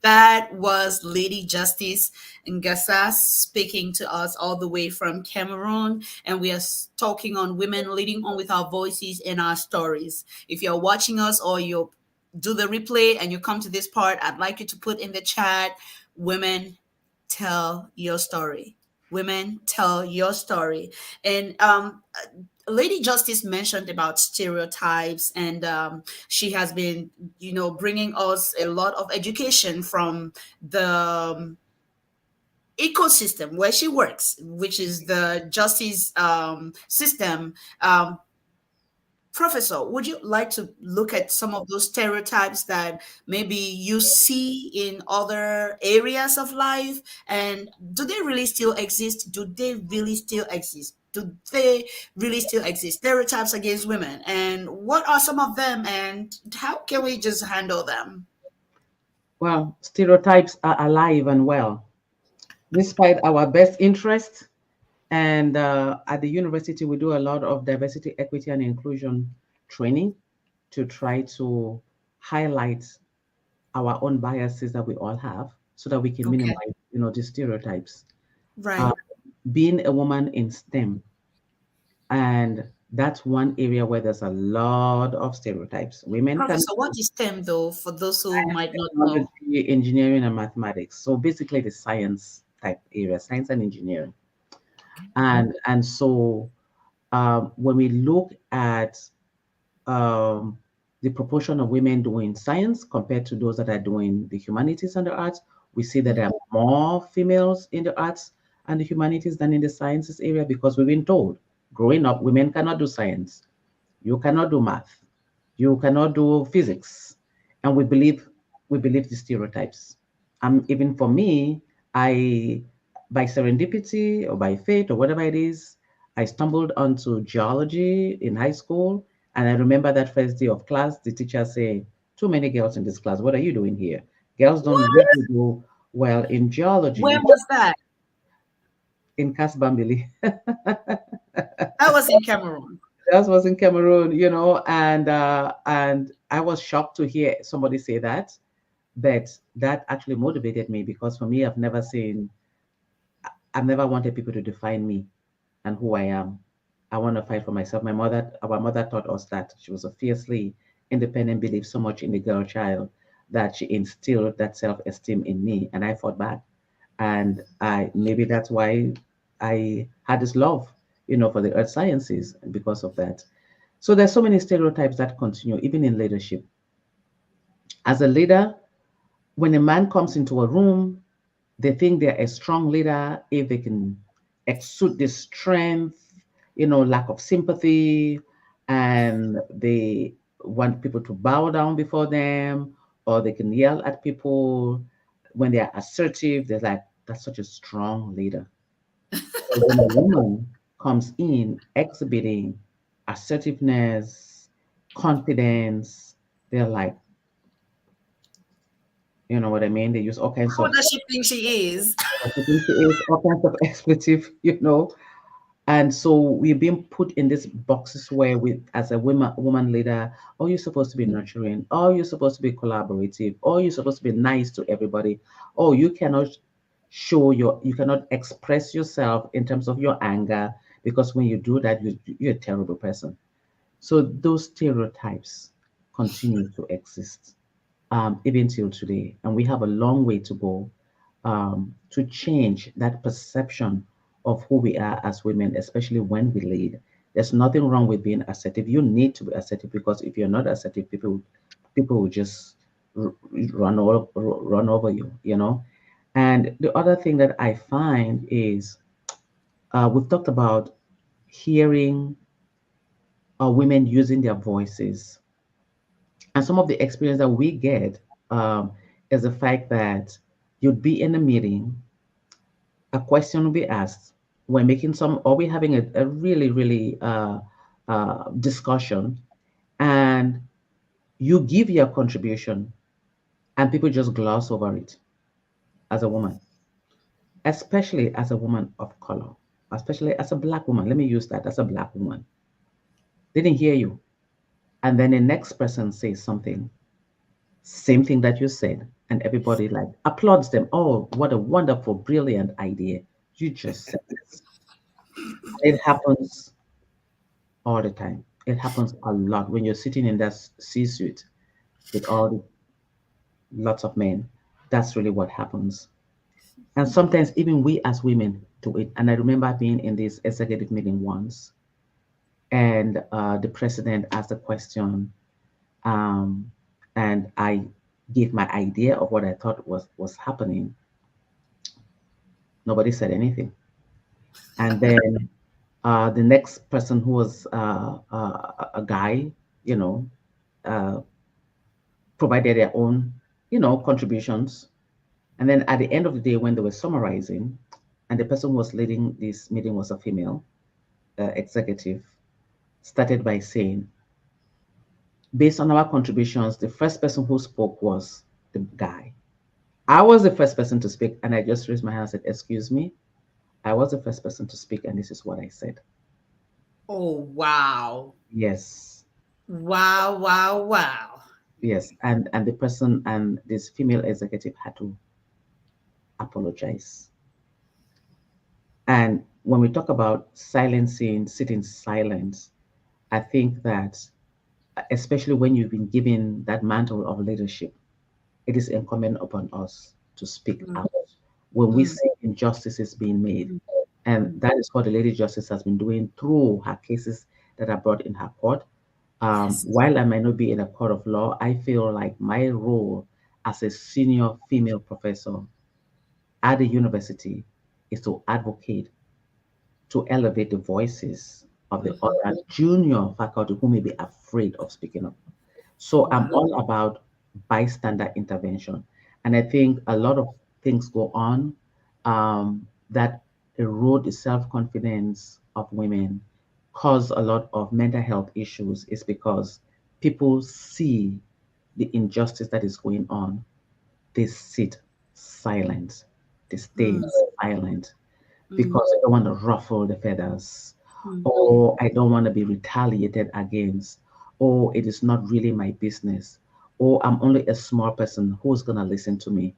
that was Lady Justice Ngasa speaking to us all the way from Cameroon. And we are talking on women leading on with our voices and our stories. If you're watching us or you do the replay and you come to this part, I'd like you to put in the chat, women, tell your story. Women, tell your story. And Lady Justice mentioned about stereotypes, and she has been, bringing us a lot of education from the ecosystem where she works, which is the justice system. Professor, would you like to look at some of those stereotypes that maybe you see in other areas of life? And do they really still exist? Do they really still exist? Do they really still exist? Stereotypes against women. And what are some of them? And how can we just handle them? Well, stereotypes are alive and well. Despite our best interest, and at the university, we do a lot of diversity, equity, and inclusion training to try to highlight our own biases that we all have so that we can Okay. minimize, the stereotypes. Uh, Right. being a woman in STEM, and that's one area where there's a lot of stereotypes. Women can Professor, what is STEM though, for those who science, might not know? technology, engineering, and mathematics. So basically, the science type area, science and engineering. And so when we look at um, the proportion of women doing science compared to those that are doing the humanities and the arts, we see that there are more females in the arts and the humanities than in the sciences area because we've been told growing up women cannot do science, you cannot do math, you cannot do physics, and we believe the stereotypes. Even for me, I by serendipity or by fate or whatever it is, I stumbled onto geology in high school, and I remember that first day of class, the teacher say, "Too many girls in this class. What are you doing here? Girls don't What? usually do well in geology." Where was that? In Casbambili. That was in Cameroon. That was in Cameroon, and I was shocked to hear somebody say that, but that actually motivated me because for me, I've never wanted people to define me and who I am. I want to fight for myself. Our mother taught us that she was a fiercely independent, believed so much in the girl child that she instilled that self-esteem in me, and I fought back. And I maybe that's why I had this love, for the earth sciences because of that. So there's so many stereotypes that continue, even in leadership. As a leader, when a man comes into a room, they think they're a strong leader if they can exude this strength, lack of sympathy, and they want people to bow down before them, or they can yell at people. When they are assertive, they're like, that's such a strong leader. But when a woman comes in exhibiting assertiveness, confidence, they're like, you know what I mean? They use all kinds Who of does she think she is? all kinds of expletive, And so we've been put in these boxes where as a woman leader, oh, you're supposed to be nurturing, oh, you're supposed to be collaborative, oh, you're supposed to be nice to everybody, oh, you cannot express yourself in terms of your anger because when you do that, you're a terrible person. So those stereotypes continue to exist even till today. And we have a long way to go to change that perception of who we are as women, especially when we lead. There's nothing wrong with being assertive. You need to be assertive because if you're not assertive, people will just run over you. And the other thing that I find is we've talked about hearing women using their voices. And some of the experience that we get is the fact that you'd be in a meeting, a question will be asked, we're making some, or we're having a really, really discussion, and you give your contribution, and people just gloss over it as a woman, especially as a woman of color, especially as a black woman. Let me use that as a black woman. Didn't hear you. And then the next person says something, same thing that you said, and everybody like applauds them. Oh, what a wonderful, brilliant idea. You just said this. It happens all the time. It happens a lot when you're sitting in that C-suite with all the, lots of men. That's really what happens. And sometimes even we as women do it. And I remember being in this executive meeting once, and the president asked a question, um, and I gave my idea of what I thought was happening. Nobody said anything. And then the next person, who was a guy, you know, uh, provided their own, contributions. And then at the end of the day, when they were summarizing, and the person who was leading this meeting was a female executive, started by saying, based on our contributions, the first person who spoke was the guy. I was the first person to speak, and I just raised my hand and said, "Excuse me, I was the first person to speak, and this is what I said." Oh, wow. Yes, Wow, wow, wow. yes, and the person and this female executive had to apologize. And when we talk about silencing, sitting silence, I think that especially when you've been given that mantle of leadership, it is incumbent upon us to speak Mm, out when we mm, see injustices being made. mm. And Mm. that is what the Lady Justice has been doing through her cases that are brought in her court. Yes. While I might not be in a court of law, I feel like my role as a senior female professor at the university is to advocate, to elevate the voices of the Mhm. other junior faculty who may be afraid of speaking up. So I'm Wow. all about bystander intervention. And I think a lot of things go on that erode the self-confidence of women, cause a lot of mental health issues, is because people see the injustice that is going on. They sit silent. They stay Mm, silent mm, because I don't want to ruffle the feathers, mm, or I don't want to be retaliated against, or it is not really my business, or I'm only a small person who's going to listen to me.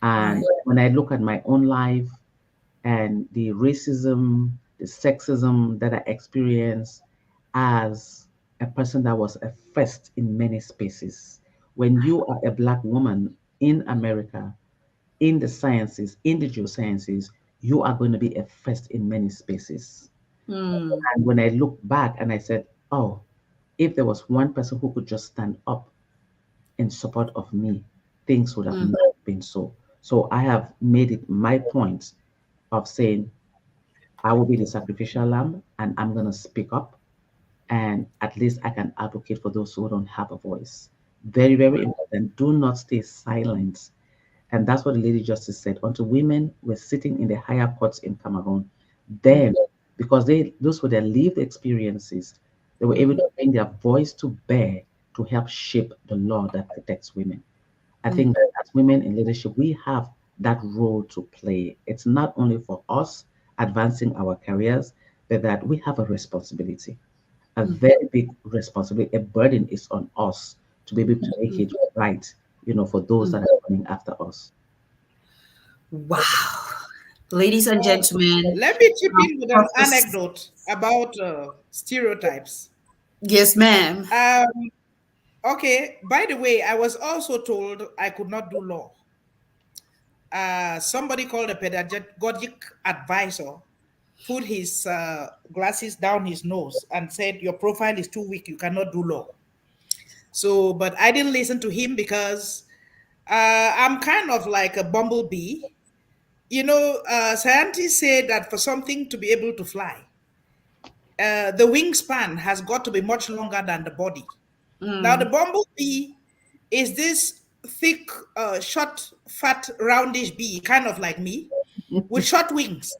And right. when I look at my own life and the racism, the sexism that I experienced as a person that was a first in many spaces, when you are a Black woman in America, in the sciences, in the geosciences, you are going to be a first in many spaces. Mm, And when I look back and I said, oh, if there was one person who could just stand up in support of me, things would have mm, not been so. So I have made it my point of saying, I will be the sacrificial lamb and I'm going to speak up. And at least I can advocate for those who don't have a voice. Very, very important. Do not stay silent. And that's what the Lady Justice said. Until women were sitting in the higher courts in Cameroon, then, because those were their lived experiences, they were able mhm, to bring their voice to bear to help shape the law that protects women. I mm, think that as women in leadership, we have that role to play. It's not only for us advancing our careers, but that we have a responsibility, a mm, very big responsibility. A burden is on us to be able to make mm, it right, for those mm. that are coming after us. Wow. Ladies and gentlemen, Let me chip in with an Prophet. anecdote about stereotypes. Yes, ma'am. Um, okay, by the way, I was also told I could not do law. Somebody called a pedagogic advisor put his glasses down his nose and said, "Your profile is too weak, you cannot do law." So, but I didn't listen to him because I'm kind of like a bumblebee. Scientists say that for something to be able to fly, the wingspan has got to be much longer than the body. Now, the Mm, bumblebee is this thick, short, fat, roundish bee, kind of like me, with short wings.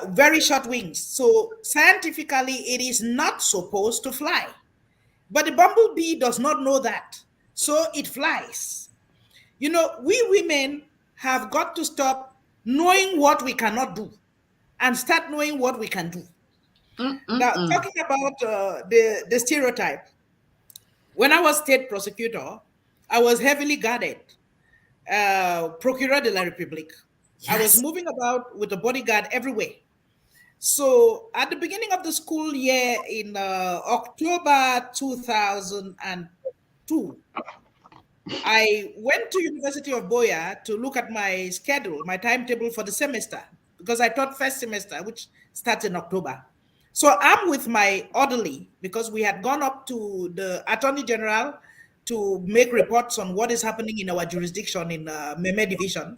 very short wings. So scientifically, it is not supposed to fly. But the bumblebee does not know that. So it flies. You know, we women have got to stop knowing what we cannot do and start knowing what we can do. Now, Mm-mm-mm. talking about the stereotype, when I was state prosecutor, I was heavily guarded, Procureur de la République. I was Yes. moving about with a bodyguard everywhere. So at the beginning of the school year in October 2002, I went to University of Boya to look at my schedule, my timetable for the semester, because I taught first semester, which starts in October. So I'm with my orderly because we had gone up to the Attorney General to make reports on what is happening in our jurisdiction in Meme Division.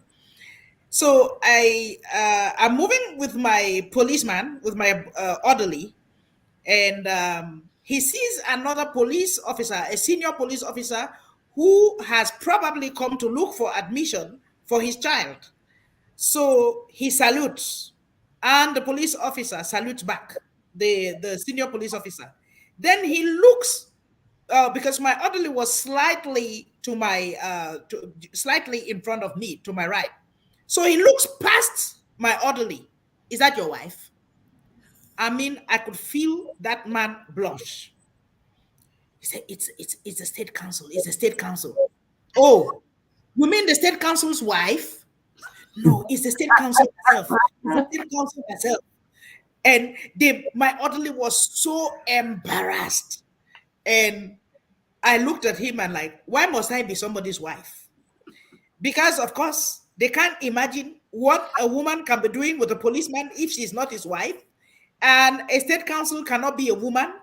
So I'm moving with my policeman, with my orderly, and he sees another police officer, a senior police officer, who has probably come to look for admission for his child. So he salutes, and the police officer salutes back, the senior police officer. Then he looks, because my orderly was slightly in front of me to my right. So he looks past my orderly. Is that your wife? I mean, I could feel that man blush. He said, it's the state council. It's the state council. Oh, you mean the state council's wife? No, it's the state council herself. It's the state council herself. And my orderly was so embarrassed. And I looked at him and like, why must I be somebody's wife? Because of course they can't imagine what a woman can be doing with a policeman if she's not his wife. And a state council cannot be a woman.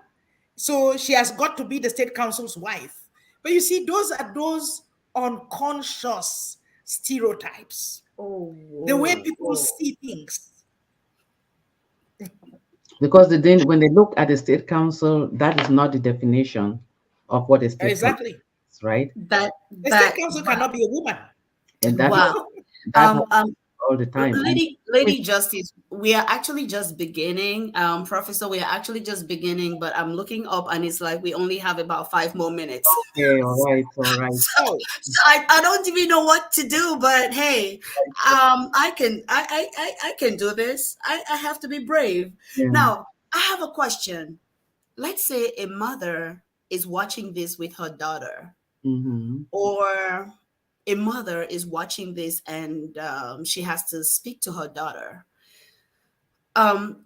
So she has got to be the state council's wife. But you see, those are those unconscious stereotypes, Oh, the way whoa. people see things. Because they didn't, when they look at the state council, that is not the definition of what a state council Exactly. is, right? That A state that council cannot be a woman. And that wow. that happens Um, um, all the time. And with, Lady Justice, we are actually just beginning. Professor, we are actually just beginning, but I'm looking up and it's like we only have about 5 more minutes. okay, all right, all right. Oh, So I don't even know what to do, but hey, I can do this. I have to be brave. Yeah. Now, I have a question. Let's say a mother is watching this with her daughter, Mm-hmm. or a mother is watching this and she has to speak to her daughter.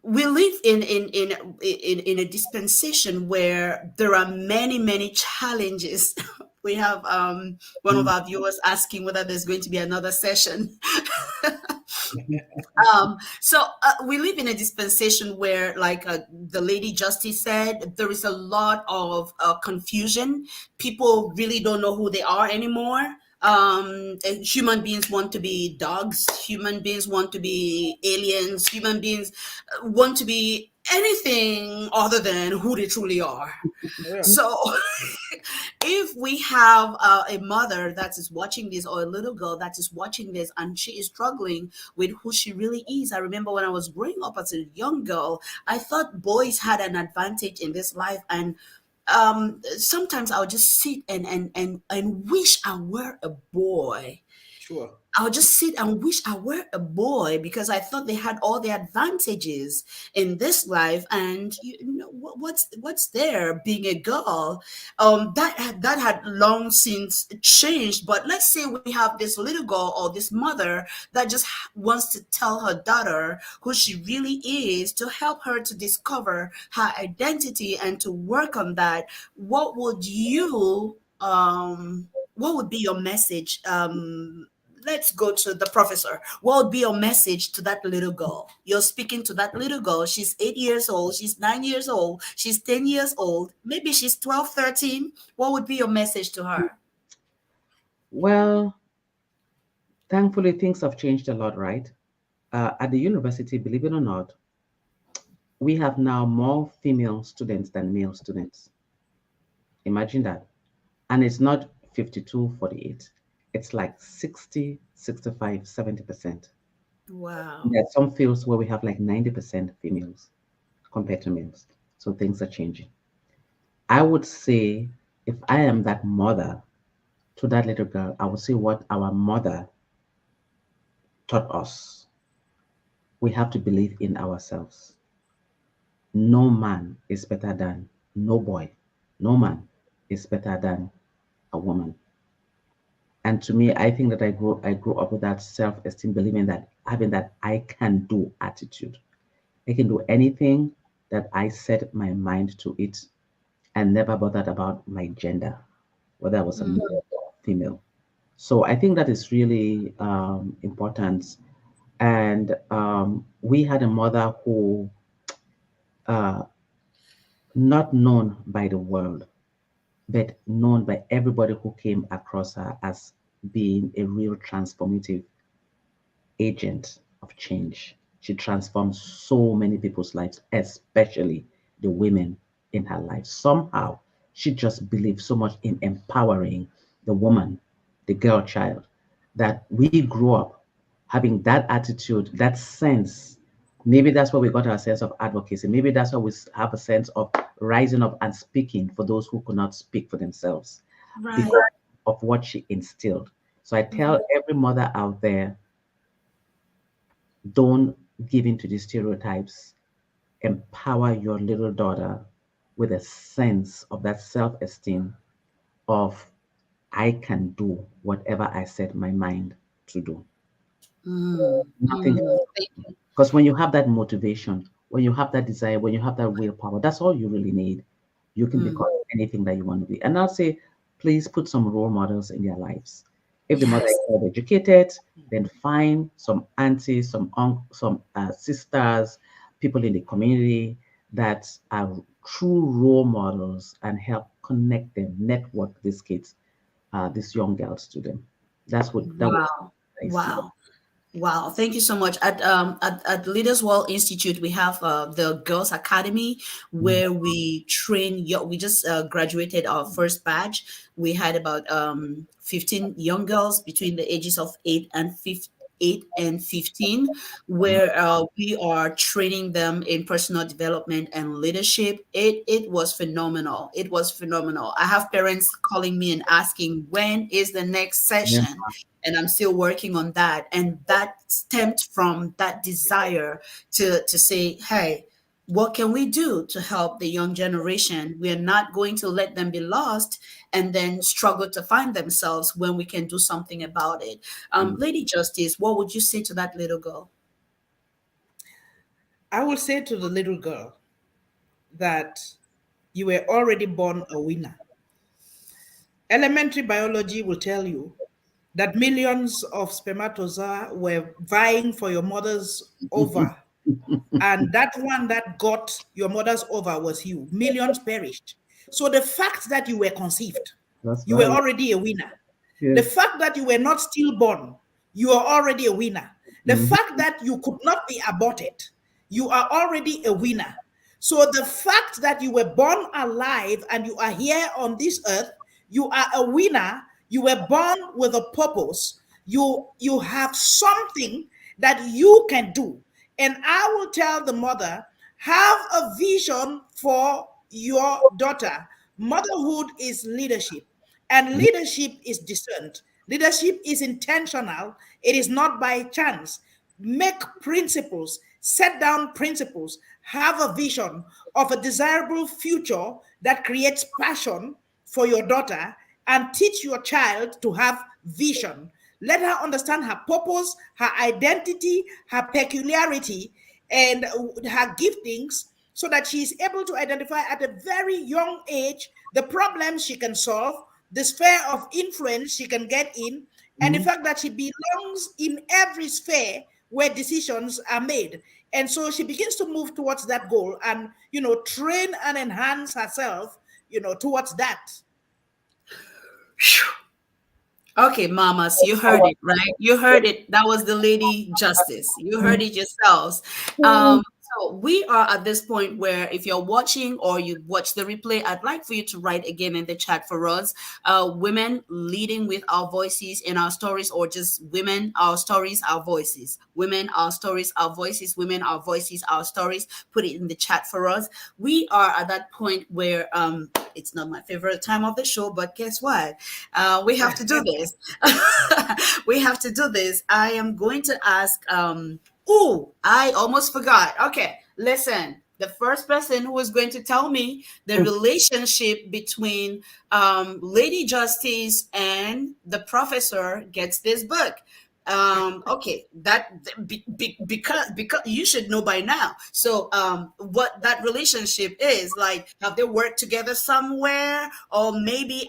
We live in a dispensation where there are many challenges. We have one of Mm. our viewers asking whether there's going to be another session. We live in a dispensation where, like the lady Justice said, there is a lot of confusion. People really don't know who they are anymore. And human beings want to be dogs. Human beings want to be aliens. Human beings want to be anything other than who they truly are. yeah. So, if we have a mother that is watching this, or a little girl that is watching this, and she is struggling with who she really is. I remember when I was growing up as a young girl, I thought boys had an advantage in this life, and sometimes I'll just sit and wish I were a boy. Sure. I'll just sit and wish I were a boy because I thought they had all the advantages in this life, and what's there being a girl? That had long since changed. But let's say we have this little girl or this mother that just wants to tell her daughter who she really is, to help her to discover her identity and to work on that. What would be your message? Let's go to the professor. What would be your message to that little girl? You're speaking to that little girl. She's 8 years old. She's 9 years old. She's 10 years old. Maybe she's 12, 13. What would be your message to her? Well, thankfully, things have changed a lot, right? At the university, believe it or not, we have now more female students than male students. Imagine that. And it's not 52, 48. It's like 60, 65, 70%. Wow. There are some fields where we have like 90% females compared to males. So things are changing. I would say if I am that mother to that little girl, I would say what our mother taught us. We have to believe in ourselves. No man is better than no boy. No man is better than a woman. And to me, I think that I grew up with that self-esteem, believing that having that I can do attitude. I can do anything that I set my mind to it and never bothered about my gender, whether I was a Mm, male or female. So I think that is really important. And we had a mother who, uh, not known by the world, but known by everybody who came across her as being a real transformative agent of change. She transformed so many people's lives, especially the women in her life. Somehow, she just believed so much in empowering the woman, the girl child, that we grew up having that attitude, that sense. Maybe that's where we got our sense of advocacy. Maybe that's why we have a sense of rising up and speaking for those who could not speak for themselves because right. of what she instilled. So I Mhm. tell every mother out there, don't give in to these stereotypes. Empower your little daughter with a sense of that self esteem of I can do whatever I set my mind to do. Mm, Nothing. mm. Thank you. Because when you have that motivation, when you have that desire, when you have that willpower, that's all you really need. You can Mm. become anything that you want to be. And I'll say, please put some role models in their lives. If the mother is Yes. well educated, then find some aunties, some sisters, people in the community that are true role models and help connect them, network these kids, these young girls to them. That was Wow. I see. Wow. Wow, thank you so much. At Leaders World Institute, we have the Girls Academy Mm, where we train. We just graduated our first batch. We had about 15 young girls between the ages of 8 and 15, mm, where we are training them in personal development and leadership. It was phenomenal. It was phenomenal. I have parents calling me and asking when is the next yeah. session, and I'm still working on that. And that stemmed from that desire to say, hey, what can we do to help the young generation? We're not going to let them be lost and then struggle to find themselves when we can do something about it. Mm, Lady Justice, what would you say to that little girl? I will say to the little girl that you were already born a winner. Elementary biology will tell you that millions of spermatozoa were vying for your mother's ova, and that one that got your mother's ova was you. Millions perished. So the fact that you were conceived, that's you were right. already a winner. The Yes. fact that you were not stillborn, you are already a winner. The Mhm. fact that you could not be aborted, you are already a winner. So the fact that you were born alive and you are here on this earth, you are a winner. You were born with a purpose. You have something that you can do. And I will tell the mother, have a vision for your daughter. Motherhood is leadership. And leadership is discerned. Leadership is intentional. It is not by chance. Make principles, set down principles, have a vision of a desirable future that creates passion for your daughter, and teach your child to have vision. Let her understand her purpose, her identity, her peculiarity, and her giftings so that she is able to identify at a very young age the problems she can solve, the sphere of influence she can get in, and the Mhm. fact that she belongs in every sphere where decisions are made. And so she begins to move towards that goal and, train and enhance herself, towards that. Okay, mamas, you heard it, right? You heard it. That was the Lady Justice. You heard it yourselves. Mhm. So we are at this point where if you're watching or you watch the replay, I'd like for you to write again in the chat for us. Women leading with our voices in our stories, or just women, our stories, our voices. Women, our stories, our voices. Women, our voices, our stories. Put it in the chat for us. We are at that point where it's not my favorite time of the show, but guess what? We have to do this. We have to do this. I am going to ask oh, I almost forgot. Okay, listen. The first person who is going to tell me the relationship between Lady Justice and the professor gets this book. Okay, because you should know by now. So what that relationship is like? Have they worked together somewhere, or maybe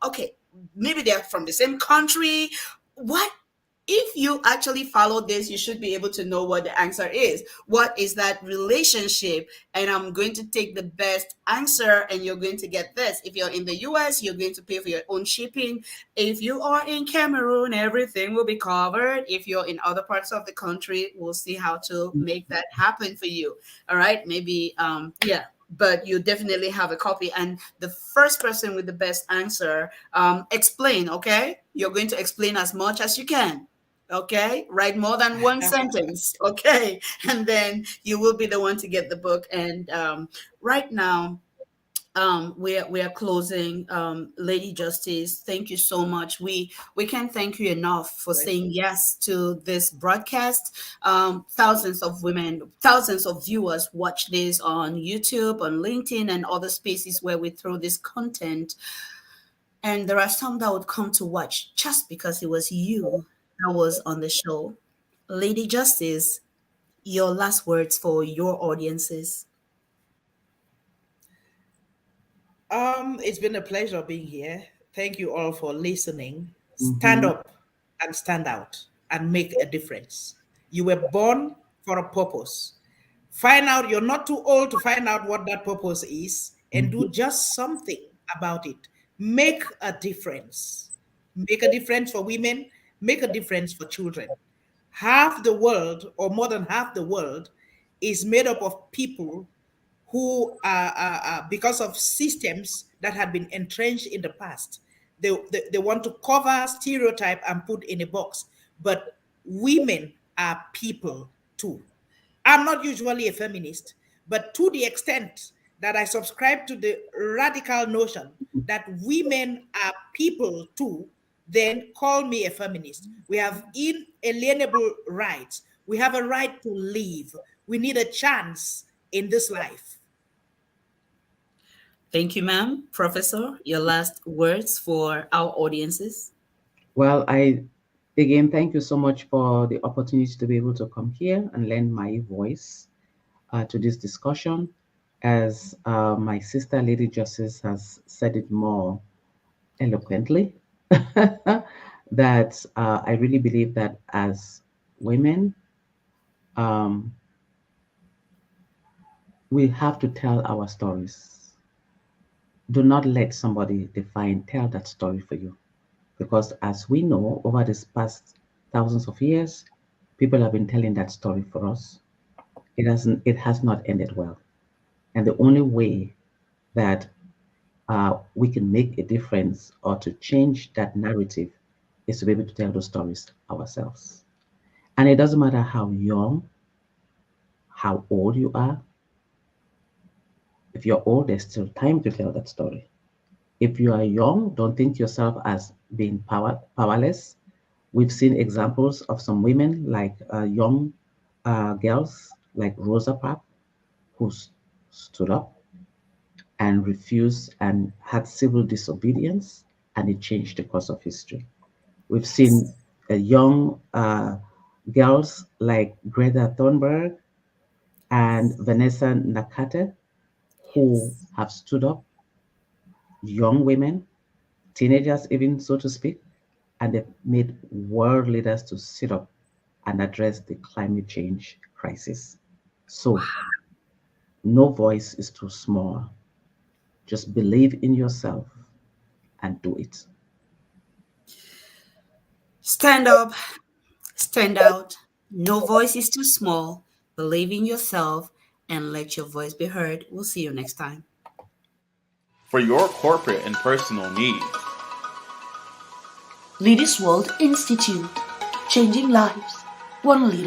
okay, maybe they're from the same country. What if you actually follow this, you should be able to know what the answer is. What is that relationship? And I'm going to take the best answer, and you're going to get this. If you're in the US, you're going to pay for your own shipping. If you are in Cameroon, everything will be covered. If you're in other parts of the country, we'll see how to make that happen for you. All right. Maybe, yeah. But you definitely have a copy. And the first person with the best answer, explain, okay? You're going to explain as much as you can. Okay, write more than one sentence. Okay, and then you will be the one to get the book. And right now, we are closing. Lady Justice, thank you so much. We can't thank you enough for saying yes to this broadcast. Thousands of women, thousands of viewers watch this on YouTube, on LinkedIn, and other spaces where we throw this content. And there are some that would come to watch just because it was you that was on the show. Lady Justice, your last words for your audiences. It's been a pleasure being here. Thank you all for listening. Stand Mm-hmm. up and stand out and make a difference. You were born for a purpose. Find out, you're not too old to find out what that purpose is, and Mm-hmm. do just something about it. Make a difference. Make a difference for women, make a difference for children. Half the world, or more than half the world, is made up of people who because of systems that had been entrenched in the past, they want to cover, stereotype, and put in a box. But women are people too. I'm not usually a feminist, but to the extent that I subscribe to the radical notion that women are people too, then call me a feminist. We have inalienable rights. We have a right to live. We need a chance in this life. Thank you, ma'am. Professor, your last words for our audiences. Well, I again thank you so much for the opportunity to be able to come here and lend my voice to this discussion. As my sister, Lady Justice, has said it more eloquently, that I really believe that as women, um, we have to tell our stories. Do not let somebody tell that story for you. Because as we know, over this past thousands of years, people have been telling that story for us. It has not ended well. And the only way that we can make a difference or to change that narrative is to be able to tell those stories ourselves. And it doesn't matter how young, how old you are. If you're old, there's still time to tell that story. If you are young, don't think yourself as being powerless. We've seen examples of some women, like young girls like Rosa Parks, who stood up and refused and had civil disobedience, and it changed the course of history. We've seen young girls like Greta Thunberg and Vanessa Nakate, who have stood up, young women, teenagers, even so to speak, and they've made world leaders to sit up and address the climate change crisis. So, no voice is too small. Just believe in yourself and do it. Stand up, stand out. No voice is too small. Believe in yourself and let your voice be heard. We'll see you next time. For your corporate and personal needs. Leaders World Institute, changing lives, one leader